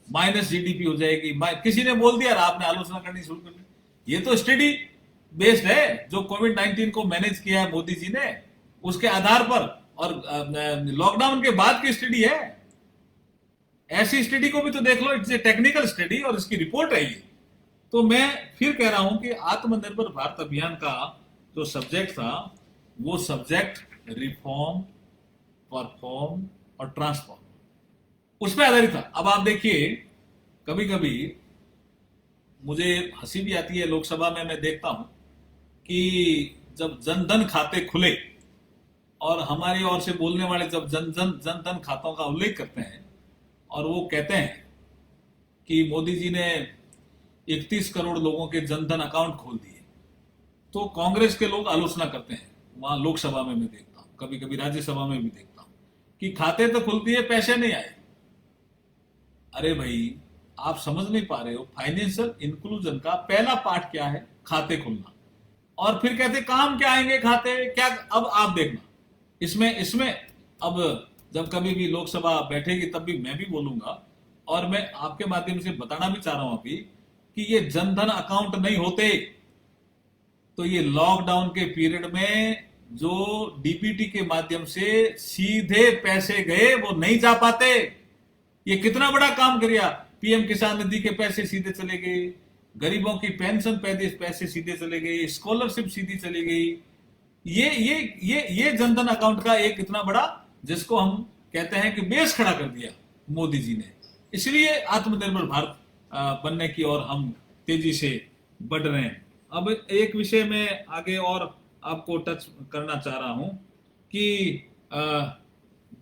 माइनस जीडीपी हो जाएगी। किसी ने बोल दिया, आपने आलोचना करनी शुरू कर दी। ये तो स्टडी बेस्ड है, जो कोविड-19 को मैनेज किया है मोदी जी ने, उसके आधार पर, और लॉकडाउन के बाद की स्टडी है। ऐसी स्टडी को भी तो देख लो, इट्स ए टेक्निकल स्टडी और इसकी रिपोर्ट है ये। तो मैं फिर कह रहा हूं कि आत्मनिर्भर भारत अभियान का जो सब्जेक्ट था, वो सब्जेक्ट रिफॉर्म, परफॉर्म और ट्रांसफॉर्म, उस पर आधारित था। अब आप देखिए, कभी कभी मुझे हंसी भी आती है, लोकसभा में मैं देखता हूं कि जब जनधन खाते खुले और हमारी ओर से बोलने वाले जब जनधन खातों का उल्लेख करते हैं और वो कहते हैं कि मोदी जी ने 31 करोड़ लोगों के जनधन अकाउंट खोल दिए, तो कांग्रेस के लोग आलोचना करते हैं। वहां लोकसभा में मैं देखता हूं, कभी कभी राज्यसभा में भी देखता हूं कि खाते तो खुल दिए, पैसे नहीं आए। अरे भाई, आप समझ नहीं पा रहे हो, फाइनेंशियल इंक्लूजन का पहला पार्ट क्या है? खाते खुलना। और फिर कहते काम क्या आएंगे खाते क्या? अब आप देखना, इसमें अब जब कभी भी लोकसभा बैठेगी तब भी मैं भी बोलूंगा, और मैं आपके माध्यम से बताना भी चाह रहा हूं अभी कि ये जनधन अकाउंट नहीं होते तो ये लॉकडाउन के पीरियड में जो डीबीटी के माध्यम से सीधे पैसे गए वो नहीं जा पाते। ये कितना बड़ा काम किया, पीएम किसान निधि के पैसे सीधे चले गए, गरीबों की पेंशन पैसे सीधे चले गए, स्कॉलरशिप सीधी चली गई। ये जनधन अकाउंट का एक इतना बड़ा, जिसको हम कहते हैं कि बेस खड़ा कर दिया मोदी जी ने। इसलिए आत्मनिर्भर भारत बनने की ओर हम तेजी से बढ़ रहे हैं। अब एक विषय में आगे और आपको टच करना चाह रहा हूं कि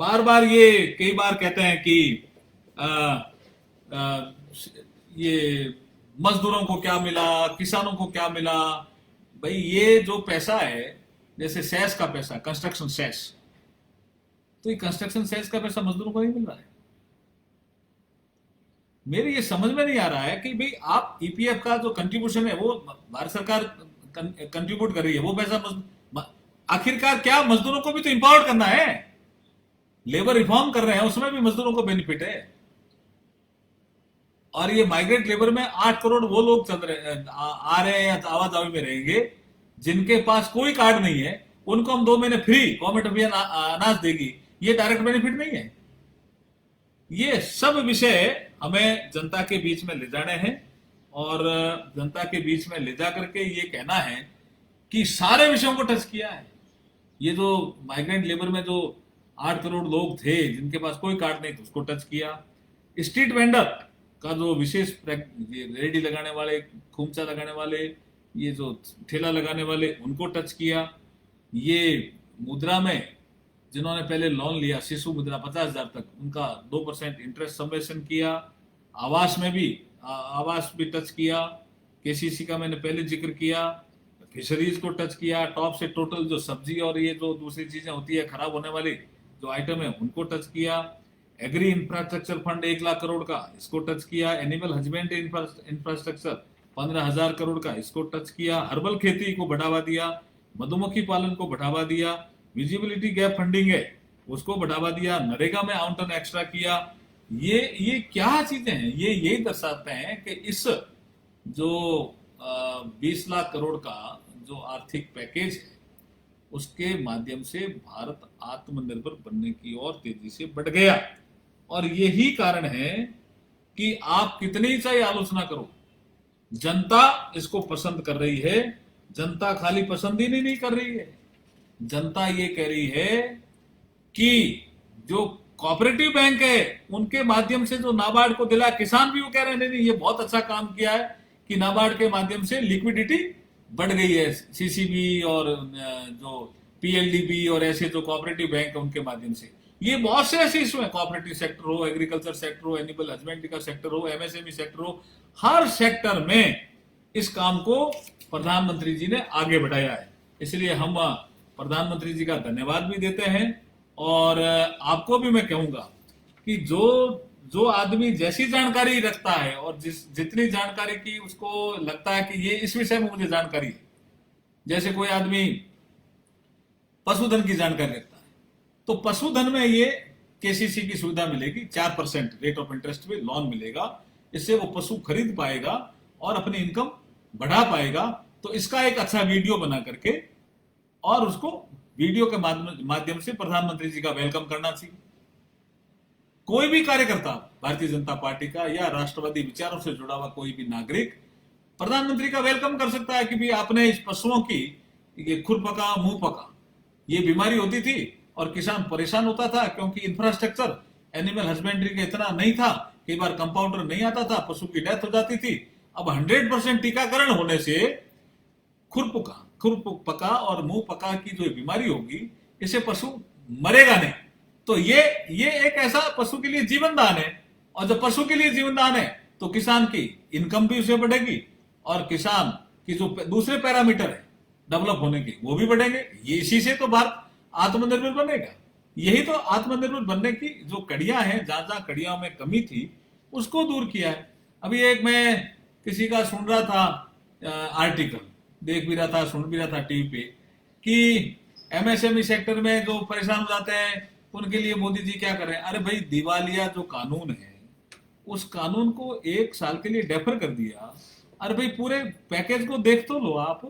बार बार ये कई बार कहते हैं कि ये मजदूरों को क्या मिला, किसानों को क्या मिला। भाई, ये जो पैसा है, जैसे सेस का पैसा, कंस्ट्रक्शन सेस, तो ये कंस्ट्रक्शन सेस का पैसा मजदूरों को नहीं मिल रहा है। मेरी ये समझ में नहीं आ रहा है कि भाई आप ईपीएफ का जो कंट्रीब्यूशन है वो भारत सरकार कंट्रीब्यूट कर रही है, वो पैसा आखिरकार क्या मजदूरों को भी तो इंपावर करना है। लेबर रिफॉर्म कर रहे हैं, उसमें भी मजदूरों को बेनिफिट है। और ये माइग्रेंट लेबर में 8 करोड़ वो लोग चल रहे आ रहे हैं या आवाजाही में रहेंगे जिनके पास कोई कार्ड नहीं है, उनको हम 2 महीने फ्री गवर्नमेंट अभियान अनाज देगी। ये डायरेक्ट बेनिफिट नहीं है। ये सब विषय हमें जनता के बीच में ले जाने हैं और जनता के बीच में ले जा करके ये कहना है कि सारे विषयों को टच किया है। ये जो माइग्रेंट लेबर में जो 8 करोड़ लोग थे जिनके पास कोई कार्ड नहीं था उसको टच किया। स्ट्रीट वेंडर का जो विशेष रेडी लगाने वाले, खूमचा लगाने वाले, ये जो ठेला लगाने वाले, उनको टच किया। ये मुद्रा में जिन्होंने पहले लोन लिया शिशु मुद्रा 50,000 तक, उनका 2% इंटरेस्ट सबवेशन किया। आवास में भी आवास भी टच किया। केसीसी का मैंने पहले जिक्र किया। फिशरीज को टच किया। टॉप से टोटल जो सब्जी और ये जो दूसरी चीजें होती है खराब होने वाली जो आइटम है उनको टच किया। Agri infrastructure fund 1 lakh crore का, इसको टच किया। एनिमल हस्बेंड्री इंफ्रास्ट्रक्चर 15,000 करोड़ का, इसको टच किया। हर्बल खेती को बढ़ावा दिया। मधुमक्खी पालन को बढ़ावा दिया। विजिबिलिटी गैप फंडिंग है उसको बढ़ावा दिया। नरेगा में आवंटन एक्स्ट्रा किया। ये क्या चीजें हैं? ये यही दर्शाते हैं कि इस जो 20 लाख करोड़ का जो आर्थिक पैकेज है उसके माध्यम से भारत आत्मनिर्भर बनने की ओर तेजी से बढ़ गया। और यही कारण है कि आप कितनी चाहे आलोचना करो, जनता इसको पसंद कर रही है। जनता खाली पसंद ही नहीं कर रही है, जनता ये कह रही है कि जो कोऑपरेटिव बैंक है उनके माध्यम से जो नाबार्ड को दिला, किसान भी वो कह रहे हैं नहीं ये बहुत अच्छा काम किया है कि नाबार्ड के माध्यम से लिक्विडिटी बढ़ गई है। सीसीबी और जो पीएलडीबी और ऐसे जो कोऑपरेटिव बैंक है उनके माध्यम से। ये बहुत से ऐसे इशू है, कोऑपरेटिव सेक्टर हो, एग्रीकल्चर सेक्टर हो, एनिमल हस्बेंड्री का सेक्टर हो, एमएसएमई सेक्टर हो, हर सेक्टर में इस काम को प्रधानमंत्री जी ने आगे बढ़ाया है। इसलिए हम प्रधानमंत्री जी का धन्यवाद भी देते हैं। और आपको भी मैं कहूंगा कि जो आदमी जैसी जानकारी रखता है और जितनी जानकारी की उसको लगता है कि ये इस विषय में मुझे जानकारी है, जैसे कोई आदमी पशुधन की जानकारी रखता है तो पशुधन में ये केसीसी की सुविधा मिलेगी। 4% रेट ऑफ इंटरेस्ट में लोन मिलेगा। इससे वो पशु खरीद पाएगा और अपनी इनकम बढ़ा पाएगा। तो इसका एक अच्छा वीडियो बना करके और उसको वीडियो के माध्यम से प्रधानमंत्री जी का वेलकम करना चाहिए। कोई भी कार्यकर्ता भारतीय जनता पार्टी का या राष्ट्रवादी विचारों से जुड़ा हुआ कोई भी नागरिक प्रधानमंत्री का वेलकम कर सकता है कि भी आपने इस पशुओं की ये खुरपका मुंह पका ये बीमारी होती थी और किसान परेशान होता था क्योंकि इंफ्रास्ट्रक्चर एनिमल हस्बेंड्री का इतना नहीं था, कई बार कंपाउंडर नहीं आता था, पशु की डेथ हो जाती थी। अब 100% टीकाकरण होने से खुरपका और मुंह पका की जो बीमारी होगी इससे पशु मरेगा नहीं। तो ये एक ऐसा पशु के लिए जीवन दान है। और जब पशु के लिए जीवन दान है तो किसान की इनकम भी उसे बढ़ेगी और किसान की जो दूसरे पैरामीटर है डेवलप होने की वो भी बढ़ेंगे। ये इसी से तो भारत आत्मनिर्भर बनेगा। यही तो आत्मनिर्भर बनने की जो कड़ियां हैं, जहां कड़ियों में कमी थी उसको दूर किया है। अभी एक मैं किसी का सुन रहा था आर्टिकल, देख भी रहा था, सुन भी रहा था टीवी पे कि एमएसएमई सेक्टर में जो परेशान हो जाते हैं उनके लिए मोदी जी क्या कर रहे हैं। अरे भाई, दिवालिया जो कानून है उस कानून को 1 साल के लिए डेफर कर दिया। अरे भाई, पूरे पैकेज को देख तो लो। आप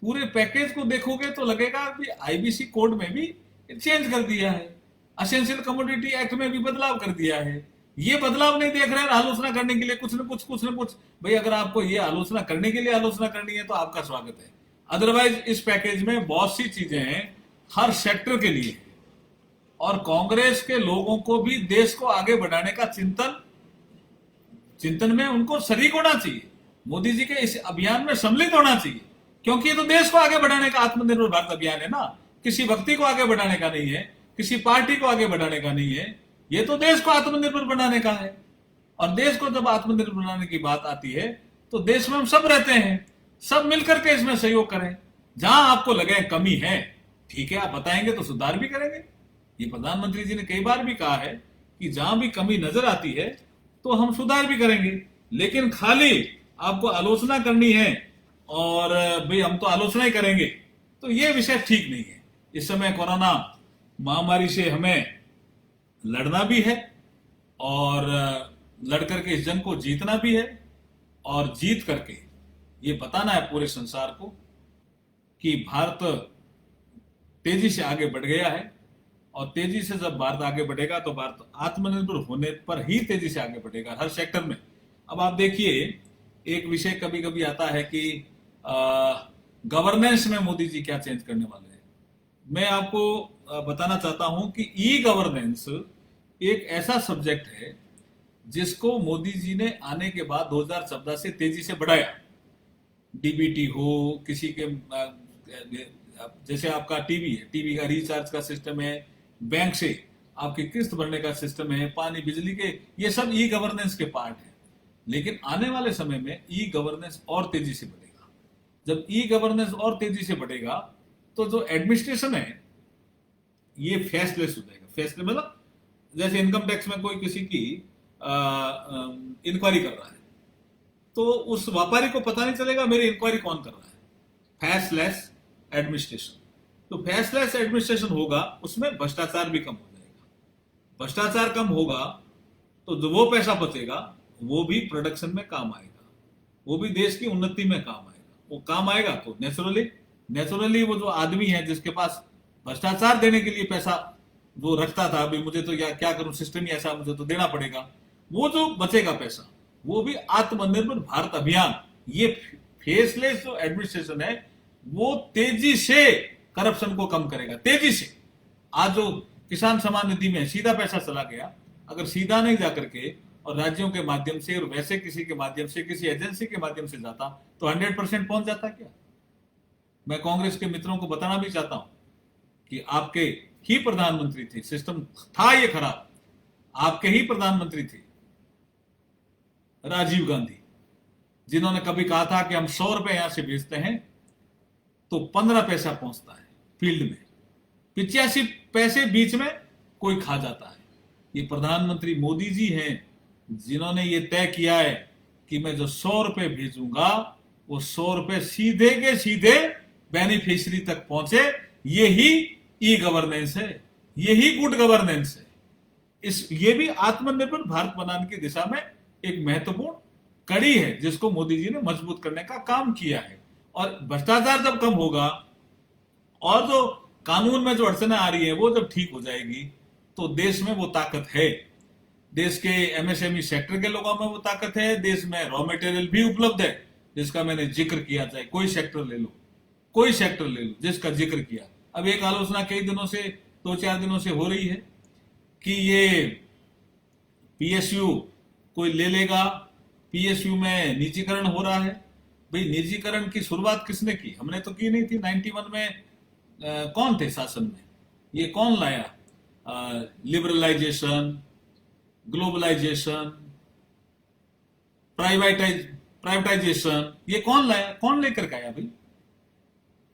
पूरे पैकेज को देखोगे तो लगेगा कि आईबीसी कोड में भी चेंज कर दिया है, असेंशियल कमोडिटी एक्ट में भी बदलाव कर दिया है। ये बदलाव नहीं देख रहे हैं, आलोचना करने के लिए कुछ न कुछ। भाई, अगर आपको ये आलोचना करने के लिए आलोचना करनी है तो आपका स्वागत है। अदरवाइज इस पैकेज में बहुत सी चीजें हैं हर सेक्टर के लिए। और कांग्रेस के लोगों को भी देश को आगे बढ़ाने का चिंतन में उनको शरीक होना चाहिए, मोदी जी के इस अभियान में सम्मिलित होना चाहिए। क्योंकि ये तो देश को आगे बढ़ाने का आत्मनिर्भर भारत अभियान है ना, किसी व्यक्ति को आगे बढ़ाने का नहीं है, किसी पार्टी को आगे बढ़ाने का नहीं है। ये तो देश को आत्मनिर्भर बनाने का है। और देश को जब आत्मनिर्भर बनाने की बात आती है तो देश में हम सब रहते हैं, सब मिलकर के इसमें सहयोग करें। जहां आपको लगे कमी है, ठीक है, आप बताएंगे तो सुधार भी करेंगे। ये प्रधानमंत्री जी ने कई बार भी कहा है कि जहां भी कमी नजर आती है तो हम सुधार भी करेंगे। लेकिन खाली आपको आलोचना करनी है और भाई हम तो आलोचना ही करेंगे, तो ये विषय ठीक नहीं है। इस समय कोरोना महामारी से हमें लड़ना भी है और लड़कर के इस जंग को जीतना भी है और जीत करके ये बताना है पूरे संसार को कि भारत तेजी से आगे बढ़ गया है और तेजी से जब भारत आगे बढ़ेगा तो भारत आत्मनिर्भर होने पर ही तेजी से आगे बढ़ेगा हर सेक्टर में। अब आप देखिए, एक विषय कभी कभी आता है कि गवर्नेंस में मोदी जी क्या चेंज करने वाले हैं। मैं आपको बताना चाहता हूं कि ई गवर्नेंस एक ऐसा सब्जेक्ट है जिसको मोदी जी ने आने के बाद 2014 से तेजी से बढ़ाया। डीबीटी हो, किसी के जैसे आपका टीवी है, टीवी का रिचार्ज का सिस्टम है, बैंक से आपकी किस्त भरने का सिस्टम है, पानी बिजली के, ये सब ई गवर्नेंस के पार्ट है। लेकिन आने वाले समय में ई गवर्नेंस और तेजी से बढ़ेगा। जब ई गवर्नेंस और तेजी से बढ़ेगा तो जो एडमिनिस्ट्रेशन है ये फेसलेस हो जाएगा। फेसलेस मतलब जैसे इनकम टैक्स में कोई किसी की इंक्वायरी कर रहा है तो उस व्यापारी को पता नहीं चलेगा मेरी इंक्वायरी कौन कर रहा है। फेसलेस एडमिनिस्ट्रेशन, तो फेसलेस एडमिनिस्ट्रेशन होगा, उसमें भ्रष्टाचार भी कम हो जाएगा। भ्रष्टाचार कम होगा तो जो वो पैसा बचेगा वो भी प्रोडक्शन में काम आएगा, वो भी देश की उन्नति में काम आएगा। वो काम आएगा तो नेचुरली वो जो आदमी है जिसके पास भ्रष्टाचार देने के लिए पैसा वो रखता था, अभी मुझे तो क्या करूं, सिस्टम ही ऐसा, मुझे तो देना पड़ेगा, वो जो बचेगा पैसा वो भी आत्मनिर्भर भारत अभियान, ये फेसलेस जो एडमिनिस्ट्रेशन है वो तेजी से करप्शन को कम करेगा, तेजी से। आज जो किसान सम्मान निधि में सीधा पैसा चला गया, अगर सीधा नहीं जाकर के और राज्यों के माध्यम से और वैसे किसी के माध्यम से, किसी एजेंसी के माध्यम से जाता तो 100% पहुंच जाता क्या। मैं कांग्रेस के मित्रों को बताना भी चाहता हूं कि आपके ही प्रधानमंत्री थे, सिस्टम था ये खराब, आपके ही प्रधानमंत्री थे राजीव गांधी, जिन्होंने कभी कहा था कि हम 100 रुपए यहां से भेजते हैं तो 15 पैसा पहुंचता है फील्ड में, 85 पैसे बीच में कोई खा जाता है। ये प्रधानमंत्री मोदी जी हैं जिन्होंने ये तय किया है कि मैं जो 100 रुपए भेजूंगा वो 100 रुपए सीधे के सीधे बेनिफिशियरी तक पहुंचे। यही ई गवर्नेंस है, यही गुड गवर्नेंस है। ये भी आत्मनिर्भर भारत बनाने की दिशा में एक महत्वपूर्ण कड़ी है जिसको मोदी जी ने मजबूत करने का काम किया है। और भ्रष्टाचार जब कम होगा और जो कानून में जो अड़चने आ रही है वो जब ठीक हो जाएगी तो देश में वो ताकत है, देश के एमएसएमई सेक्टर के लोगों में वो ताकत है, देश में रॉ मटेरियल भी उपलब्ध है जिसका मैंने जिक्र किया, चाहे कोई सेक्टर ले लो, कोई सेक्टर ले लो जिसका जिक्र किया। अब एक आलोचना कई दिनों से, 2-4 दिनों से हो रही है कि ये पीएसयू कोई ले लेगा, पीएसयू में निजीकरण हो रहा है। भाई निजीकरण की शुरुआत किसने की? हमने तो की नहीं थी। 91 में कौन थे शासन में? ये कौन लाया? लिबरलाइजेशन, ग्लोबलाइजेशन, प्राइवेटाइजेशन, ये कौन लाया? कौन लेकर के आया भाई?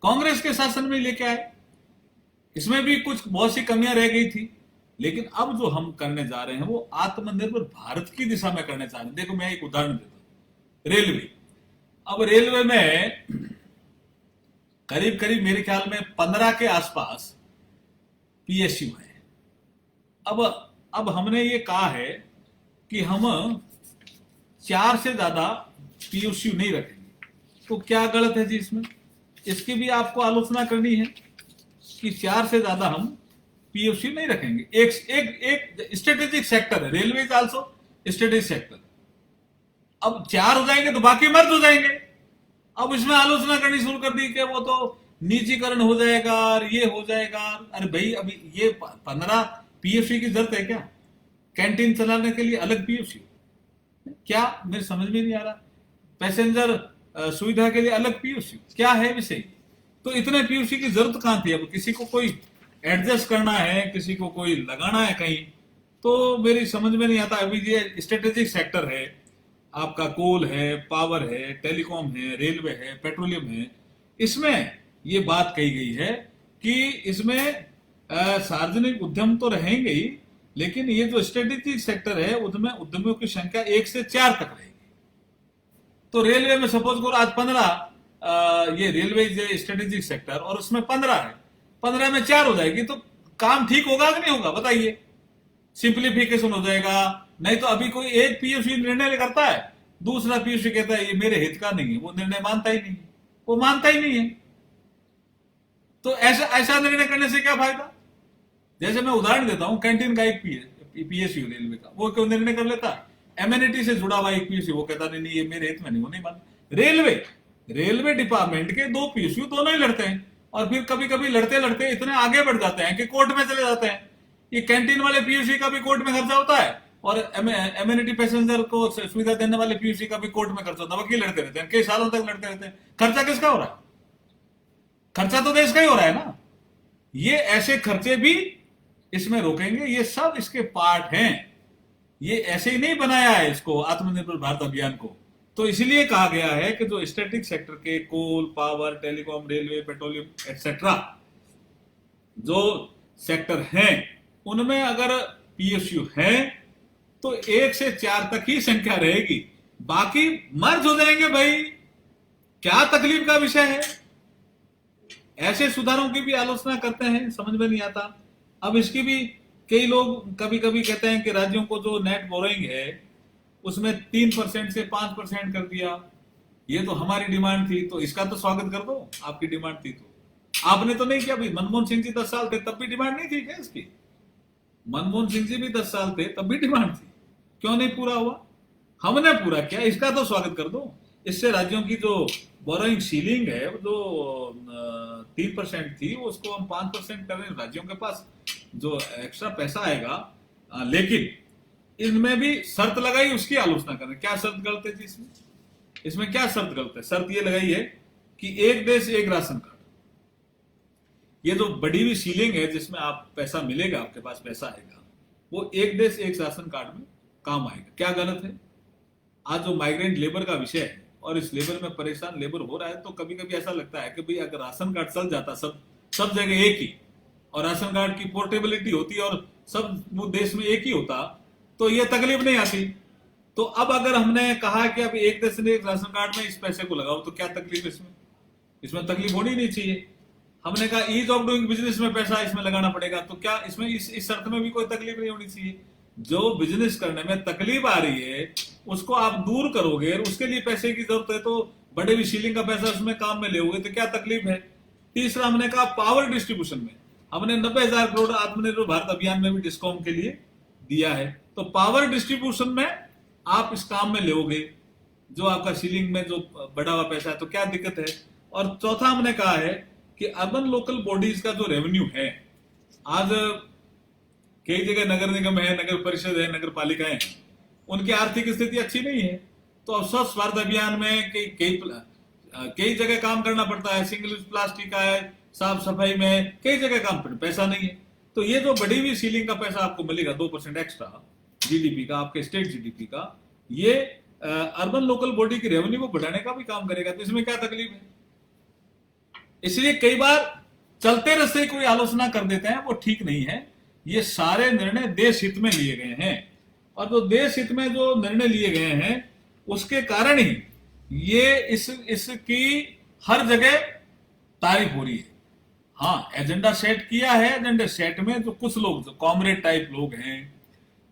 कांग्रेस के शासन में लेके आए। इसमें भी कुछ बहुत सी कमियां रह गई थी, लेकिन अब जो हम करने जा रहे हैं वो आत्मनिर्भर भारत की दिशा में करने जा रहे हैं। देखो मैं एक उदाहरण देता हूं, रेलवे। अब रेलवे में करीब करीब मेरे ख्याल में 15 के आसपास पीएसयू है। अब हमने ये कहा है कि हम 4 से ज्यादा पीएसयू नहीं रखेंगे, तो क्या गलत है जी इसमें? इसकी भी आपको आलोचना करनी है कि 4 से ज्यादा हम पीएसयू नहीं रखेंगे। एक स्ट्रेटेजिक सेक्टर है, railway is also strategic sector. अब 4 हो जाएंगे तो बाकी मर्ज हो जाएंगे। अब इसमें आलोचना करनी शुरू कर दी कि वो तो निजीकरण हो जाएगा और ये हो जाएगा। अरे भाई अभी ये 15 पीएसयू की जरूरत है क्या? कैंटीन चलाने के लिए अलग पीएसयू क्या? मेरे समझ में नहीं आ रहा। पैसेंजर सुविधा के लिए अलग पीएसयू क्या है विषय? तो इतने पीएसयू की जरूरत कहां थी? अब किसी को कोई एडजस्ट करना है, किसी को कोई लगाना है कहीं, तो मेरी समझ में नहीं आता। अभी ये स्ट्रेटेजिक सेक्टर है, आपका कोल है, पावर है, टेलीकॉम है, रेलवे है, पेट्रोलियम है, इसमें ये बात कही गई है कि इसमें सार्वजनिक उद्यम तो रहेंगे ही, लेकिन ये जो स्ट्रेटेजिक सेक्टर है उसमें उद्यमियों की संख्या 1 से 4 तक रहेगी। तो रेलवे में सपोज करो आज 15 ये रेलवे स्ट्रेटेजिक सेक्टर और उसमें 15 है, 15 में 4 हो जाएगी, तो काम ठीक होगा कि नहीं होगा बताइए? सिंप्लीफिकेशन हो जाएगा। नहीं तो अभी कोई एक पीएसयू निर्णय करता है, दूसरा पीएसयू कहता है ये मेरे हित का नहीं है, वो निर्णय मानता ही नहीं, वो मानता ही नहीं है। तो ऐसा निर्णय करने से क्या फायदा? जैसे मैं उदाहरण देता हूं, कैंटीन का एक पीएसयू रेलवे का, वो क्यों निर्णय कर लेता है? एम्यूनिटी से जुड़ा हुआ एक पीएसयू, वो कहता नहीं नहीं ये मेरे हित में नहीं, वो नहीं मान। रेलवे रेलवे डिपार्टमेंट के दो पीएसयू दोनों ही लड़ते हैं, और फिर कभी कभी लड़ते लड़ते इतने आगे बढ़ जाते हैं कि कोर्ट में चले जाते हैं। ये कैंटीन वाले पीयूसी का भी कोर्ट में खर्चा होता है, और एम्यूनिटी पैसेंजर को सुविधा देने वाले पीयूसी का भी कोर्ट में खर्चा होता है। वकील लड़ते रहते हैं, कई सालों तक लड़ते रहते हैं। खर्चा किसका हो रहा है? खर्चा तो देश का ही हो रहा है ना। ये ऐसे खर्चे भी इसमें रोकेंगे, ये सब इसके पार्ट हैं। ये ऐसे ही नहीं बनाया है इसको, आत्मनिर्भर भारत अभियान को। तो इसलिए कहा गया है कि जो स्टैटिक सेक्टर के coal, power, telecom, railway, petroleum etcetera जो सेक्टर हैं, उनमें अगर पीएसयू है तो 1 से 4 तक ही संख्या रहेगी, बाकी मर्ज हो जाएंगे। भाई क्या तकलीफ का विषय है? ऐसे सुधारों की भी आलोचना करते हैं, समझ में नहीं आता। अब इसकी भी कई लोग कभी कभी कहते हैं कि राज्यों को जो नेट बोरोइंग है उसमें 3% से 5% कर दिया, ये तो हमारी डिमांड थी, तो इसका तो स्वागत कर दो। आपकी डिमांड थी तो आपने तो नहीं किया। भाई मनमोहन सिंह जी 10 साल थे तब भी डिमांड नहीं थी क्या इसकी? मनमोहन सिंह जी भी 10 साल थे तब भी डिमांड थी, क्यों नहीं पूरा हुआ? हमने पूरा किया, इसका तो स्वागत कर दो। इससे राज्यों की जो बोरोइंग सीलिंग है, जो 3% थी, उसको हम 5% कर रहे हैं। राज्यों के पास जो एक्स्ट्रा पैसा आएगा, लेकिन इनमें भी शर्त लगाई, उसकी आलोचना कर रहे हैं। क्या शर्त गलत है जी इसमें? इसमें क्या शर्त गलत है? शर्त ये लगाई है कि एक देश एक राशन कार्ड। ये जो बढ़ी हुई सीलिंग है जिसमें आप पैसा मिलेगा, आपके पास पैसा आएगा, वो एक देश एक राशन कार्ड में काम आएगा। क्या गलत है? आज जो माइग्रेंट लेबर का विषय है और इस लेबर में परेशान लेबर हो रहा है, तो कभी कभी ऐसा लगता है कि भाई अगर राशन कार्ड चल जाता सब जगह एक ही, और राशन कार्ड की पोर्टेबिलिटी होती और सब वो देश में एक ही होता, तो ये तकलीफ नहीं आती। तो अब अगर हमने कहा कि अब एक देश ने एक राशन कार्ड में इस पैसे को लगाओ, तो क्या तकलीफ इसमें? इसमें तकलीफ होनी नहीं चाहिए। हमने कहा ईज ऑफ डूइंग बिजनेस में पैसा इसमें लगाना पड़ेगा, तो क्या इसमें इस शर्त में भी कोई तकलीफ नहीं होनी चाहिए? जो बिजनेस करने में तकलीफ आ रही है उसको आप दूर करोगे, उसके लिए पैसे की जरूरत है, तो बड़े भी सीलिंग का पैसा उसमें काम में लेोगे, तो क्या तकलीफ है? तीसरा हमने कहा पावर डिस्ट्रीब्यूशन में हमने 90,000 करोड़ आत्मनिर्भर भारत अभियान में भी डिस्कॉम के लिए दिया है, तो पावर डिस्ट्रीब्यूशन में आप इस काम में लोगे जो आपका सीलिंग में जो बढ़ा हुआ पैसा है, तो क्या दिक्कत है? और चौथा हमने कहा है कि अर्बन लोकल बॉडीज का जो रेवेन्यू है, आज कई जगह नगर निगम है, नगर परिषद है, नगर पालिकाएं हैं, उनकी आर्थिक स्थिति अच्छी नहीं है, तो अब स्वच्छ भारत अभियान में कई जगह काम करना पड़ता है। सिंगल यूज प्लास्टिक का है, साफ सफाई में कई जगह काम करना, पैसा नहीं है। तो ये जो बढ़ी हुई सीलिंग का पैसा आपको मिलेगा 2% एक्स्ट्रा जीडीपी का, आपके स्टेट जीडीपी का, ये अर्बन लोकल बॉडी की रेवेन्यू को बढ़ाने का भी काम करेगा, तो इसमें क्या तकलीफ है? इसलिए कई बार चलते रस्ते कोई आलोचना कर देते हैं, वो ठीक नहीं है। ये सारे निर्णय देश हित में लिए गए हैं, और जो देश हित में जो निर्णय लिए गए हैं उसके कारण ही ये इसकी हर जगह तारीफ हो रही है। हाँ, एजेंडा सेट किया है, एजेंडा सेट में जो कुछ लोग जो कॉमरेड टाइप लोग हैं,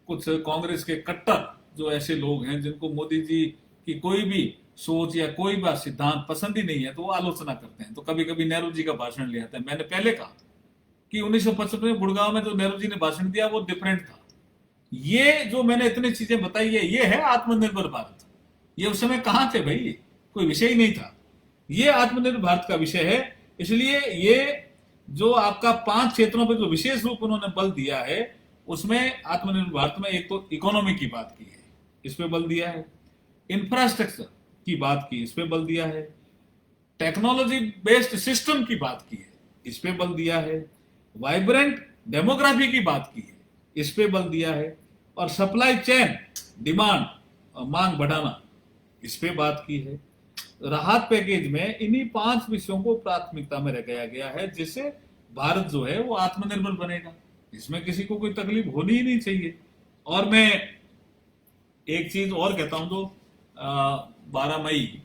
कुछ कांग्रेस के कट्टर जो ऐसे लोग हैं जिनको मोदी जी की कोई भी सोच या कोई भी सिद्धांत पसंद ही नहीं है, तो वो आलोचना करते हैं। तो कभी कभी नेहरू जी का भाषण ले आते हैं। मैंने पहले कहा कि 1955 में गुड़गांव में जो नेहरू जी ने भाषण दिया वो डिफरेंट था। ये जो मैंने इतनी चीजें बताई है, ये है आत्मनिर्भर भारत। ये उस समय कहां थे भाई? कोई विषय ही नहीं था। ये आत्मनिर्भर भारत का विषय है। इसलिए ये जो आपका 5 क्षेत्रों पर जो विशेष रूप उन्होंने बल दिया है, उसमें आत्मनिर्भर भारत में एक तो इकोनॉमी की बात की है, इस पे बल दिया है। इंफ्रास्ट्रक्चर की बात की, इस पे बल दिया है। टेक्नोलॉजी बेस्ड सिस्टम की बात की है, इस पे बल दिया है। वाइब्रेंट डेमोग्राफी की बात की है, इस पे बल दिया है। और सप्लाई चेन, डिमांड और मांग बढ़ाना, इस पे बात की है। राहत पैकेज में इन्हीं 5 विषयों को प्राथमिकता में रखाया गया है, जिससे भारत जो है वो आत्मनिर्भर बनेगा। इसमें किसी को कोई तकलीफ होनी ही नहीं चाहिए। और मैं एक चीज और कहता हूं, जो 12 मई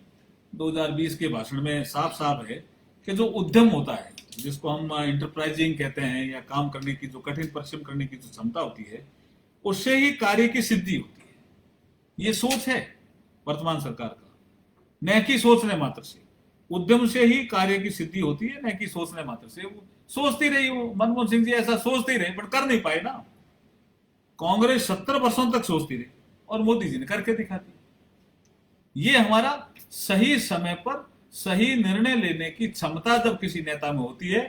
2020 के भाषण में साफ साफ है कि जो उद्यम होता है, जिसको हम इंटरप्राइजिंग कहते हैं, या काम करने की जो कठिन परिश्रम करने की जो क्षमता होती है, उससे ही कार्य की सिद्धि होती है। ये सोच है वर्तमान सरकार का, न कि सोचने मात्र से। उद्यम से ही कार्य की सिद्धि होती है, न कि सोचने मात्र से। वो सोचती रही, वो मनमोहन सिंह जी ऐसा सोचते ही रहे, पर कर नहीं पाए ना। कांग्रेस 70 वर्षों तक सोचती रही और मोदी जी ने करके दिखा दी। ये हमारा सही समय पर सही निर्णय लेने की क्षमता जब किसी नेता में होती है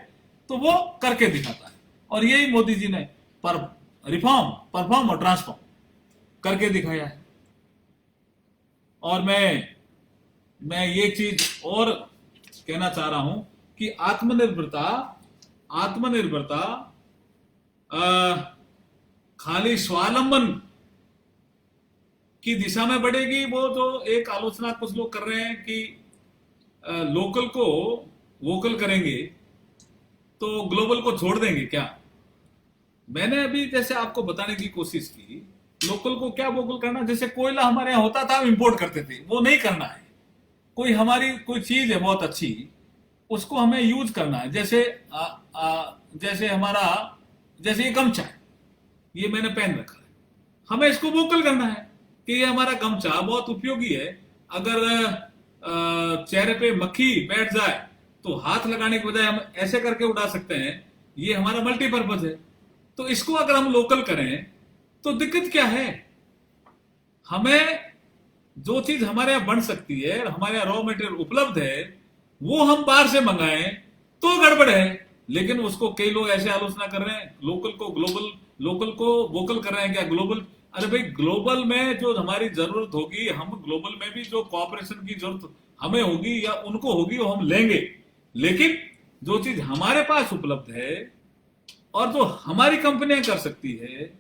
तो वो करके दिखाता है, और यही मोदी जी ने पर रिफॉर्म, परफॉर्म और ट्रांसफॉर्म करके दिखाया है। और मैं ये चीज और कहना चाह रहा हूं कि आत्मनिर्भरता आत्मनिर्भरता खाली स्वावलंबन की दिशा में बढ़ेगी। वो जो एक आलोचना कुछ लोग कर रहे हैं कि लोकल को वोकल करेंगे तो ग्लोबल को छोड़ देंगे क्या। मैंने अभी जैसे आपको बताने की कोशिश की, लोकल को क्या वोकल करना। जैसे कोयला हमारे यहाँ होता था, हम इंपोर्ट करते थे, वो नहीं करना है। कोई हमारी कोई चीज है बहुत अच्छी, उसको हमें यूज करना है। जैसे हमारा, जैसे ये गमछा है, ये मैंने पहन रखा है, हमें इसको वोकल करना है कि ये हमारा गमछा बहुत उपयोगी है। अगर चेहरे पे मक्खी बैठ जाए तो हाथ लगाने के बजाय हम ऐसे करके उड़ा सकते हैं, ये हमारा मल्टीपर्पज है। तो इसको अगर हम लोकल करें तो दिक्कत क्या है। हमें जो चीज हमारे यहां बन सकती है, हमारे यहां रॉ मटेरियल उपलब्ध है, वो हम बाहर से मंगाएं तो गड़बड़ है। लेकिन उसको कई लोग ऐसे आलोचना कर रहे हैं, लोकल को ग्लोबल, लोकल को वोकल कर रहे हैं क्या ग्लोबल। अरे भाई, ग्लोबल में जो हमारी जरूरत होगी, हम ग्लोबल में भी जो कॉपरेशन की जरूरत हमें होगी या उनको होगी, वो हम लेंगे। लेकिन जो चीज हमारे पास उपलब्ध है और जो हमारी कंपनियां कर सकती है,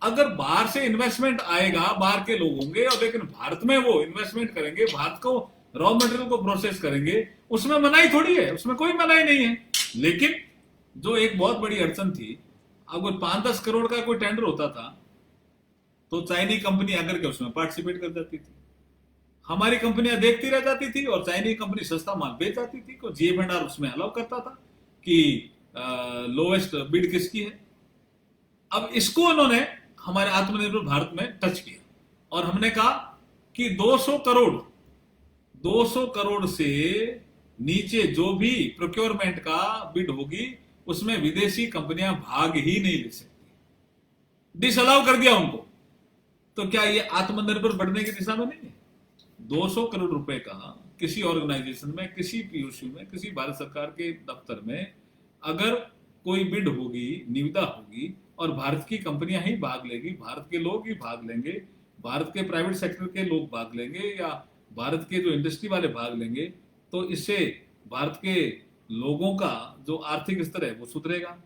अगर बाहर से इन्वेस्टमेंट आएगा, बाहर के लोग होंगे, और लेकिन भारत में वो इन्वेस्टमेंट करेंगे, भारत को रॉ मटेरियल को प्रोसेस करेंगे, उसमें मनाही थोड़ी है, उसमें कोई मनाही नहीं है। लेकिन जो एक बहुत बड़ी अड़चन थी, अगर 5-10 करोड़ का कोई टेंडर होता था तो चाइनीज कंपनी आकर के उसमें पार्टिसिपेट कर जाती थी, हमारी कंपनियां देखती रह जाती थी और चाइनीज कंपनी सस्ता माल बेच जाती थी। को जीएफएनआर उसमें अलाउ करता था कि लोवेस्ट बिड किसकी है। अब इसको उन्होंने हमारे आत्मनिर्भर भारत में टच किया और हमने कहा कि 200 करोड़ से नीचे जो भी प्रोक्योरमेंट का बिड होगी, उसमें विदेशी कंपनियां भाग ही नहीं ले सकती, डिसअलाउ कर दिया उनको। तो क्या ये आत्मनिर्भर बढ़ने की दिशा में नहीं है। 200 करोड़ रुपए का किसी ऑर्गेनाइजेशन में, किसी पीयूसी में, किसी भारत सरकार के दफ्तर में अगर कोई बिड होगी, निविदा होगी और भारत की कंपनियां ही भाग लेगी, भारत के लोग ही भाग लेंगे, भारत के प्राइवेट सेक्टर के लोग भाग लेंगे या भारत के जो इंडस्ट्री वाले भाग लेंगे, तो इससे भारत के लोगों का जो आर्थिक स्तर है वो सुधरेगा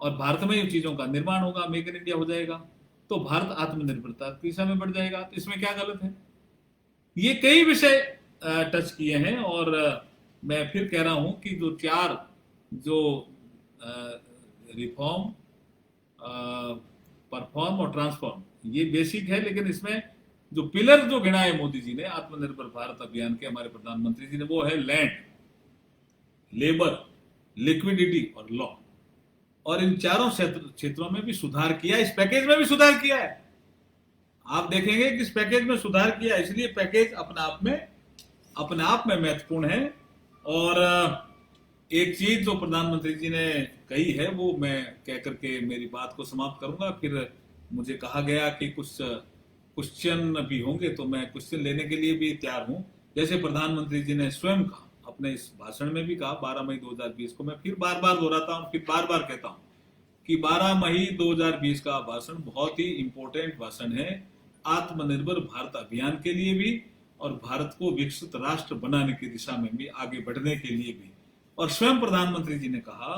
और भारत में इन चीजों का निर्माण होगा, मेक इन इंडिया हो जाएगा, तो भारत आत्मनिर्भरता की दिशा में बढ़ जाएगा। तो इसमें क्या गलत है। ये कई विषय टच किए हैं और मैं फिर कह रहा हूं कि जो 4 जो रिफॉर्म, परफॉर्म और ट्रांसफॉर्म, ये बेसिक है। लेकिन इसमें जो पिलर जो गिना है मोदी जी ने आत्मनिर्भर भारत अभियान के, हमारे प्रधानमंत्री जी ने, वो है लैंड, लेबर, लिक्विडिटी और लॉ। और इन चारों क्षेत्रों में भी सुधार किया, इस पैकेज में भी सुधार किया है। आप देखेंगे कि इस पैकेज में सुधार किया, इसलिए पैकेज अपने आप में महत्वपूर्ण है। और एक चीज जो प्रधानमंत्री जी ने कही है वो मैं कह करके मेरी बात को समाप्त करूंगा। फिर मुझे कहा गया कि कुछ क्वेश्चन भी होंगे, तो मैं क्वेश्चन लेने के लिए भी तैयार हूं। जैसे प्रधानमंत्री जी ने स्वयं कहा, अपने इस भाषण में भी कहा 12 मई 2020 को, मैं फिर बार बार दोहराता हूं, फिर बार बार कहता हूं कि 12 मई 2020 का भाषण बहुत ही इंपॉर्टेंट भाषण है आत्मनिर्भर भारत अभियान के लिए भी और भारत को विकसित राष्ट्र बनाने की दिशा में भी आगे बढ़ने के लिए भी। और स्वयं प्रधानमंत्री जी ने कहा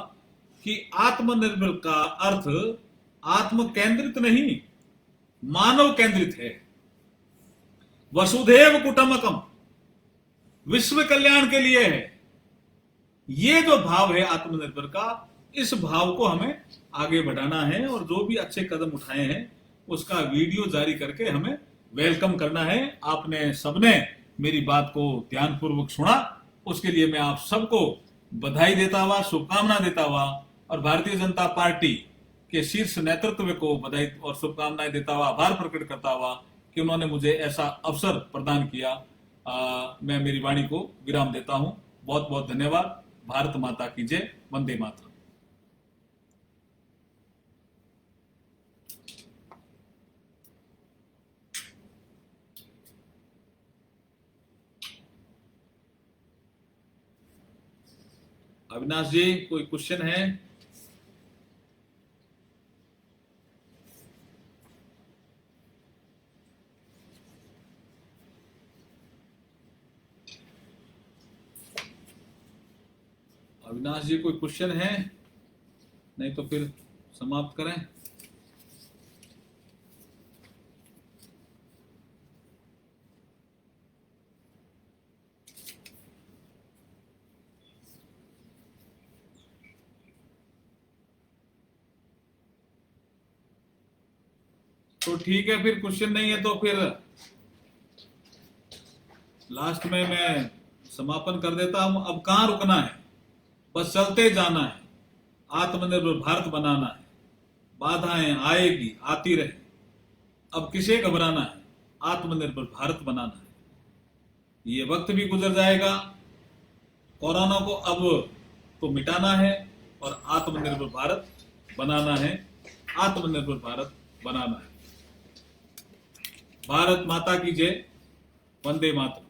कि आत्मनिर्भर का अर्थ आत्म केंद्रित नहीं, मानव केंद्रित है। वसुधैव कुटुंबकम, विश्व कल्याण के लिए है। ये जो भाव है आत्मनिर्भर का, इस भाव को हमें आगे बढ़ाना है और जो भी अच्छे कदम उठाए हैं उसका वीडियो जारी करके हमें वेलकम करना है। आपने सबने मेरी बात को ध्यानपूर्वक सुना, उसके लिए मैं आप सबको बधाई देता हुआ, शुभकामना देता हुआ और भारतीय जनता पार्टी के शीर्ष नेतृत्व को बधाई और शुभकामनाएं देता हुआ, आभार प्रकट करता हुआ कि उन्होंने मुझे ऐसा अवसर प्रदान किया, मैं मेरी वाणी को विराम देता हूं। बहुत बहुत धन्यवाद। भारत माता की जय। वंदे मातरम। अविनाश जी, कोई क्वेश्चन है? अविनाश जी, कोई क्वेश्चन है? नहीं तो फिर समाप्त करें। तो ठीक है, फिर क्वेश्चन नहीं है तो फिर लास्ट में मैं समापन कर देता हूं। अब कहां रुकना है, बस चलते जाना है। आत्मनिर्भर भारत बनाना है। बाधाएं आएगी, आती रहे, अब किसे घबराना है। आत्मनिर्भर भारत बनाना है। ये वक्त भी गुजर जाएगा। कोरोना को अब तो मिटाना है और आत्मनिर्भर भारत बनाना है। आत्मनिर्भर भारत बनाना है। भारत माता की जय। वंदे मातरम।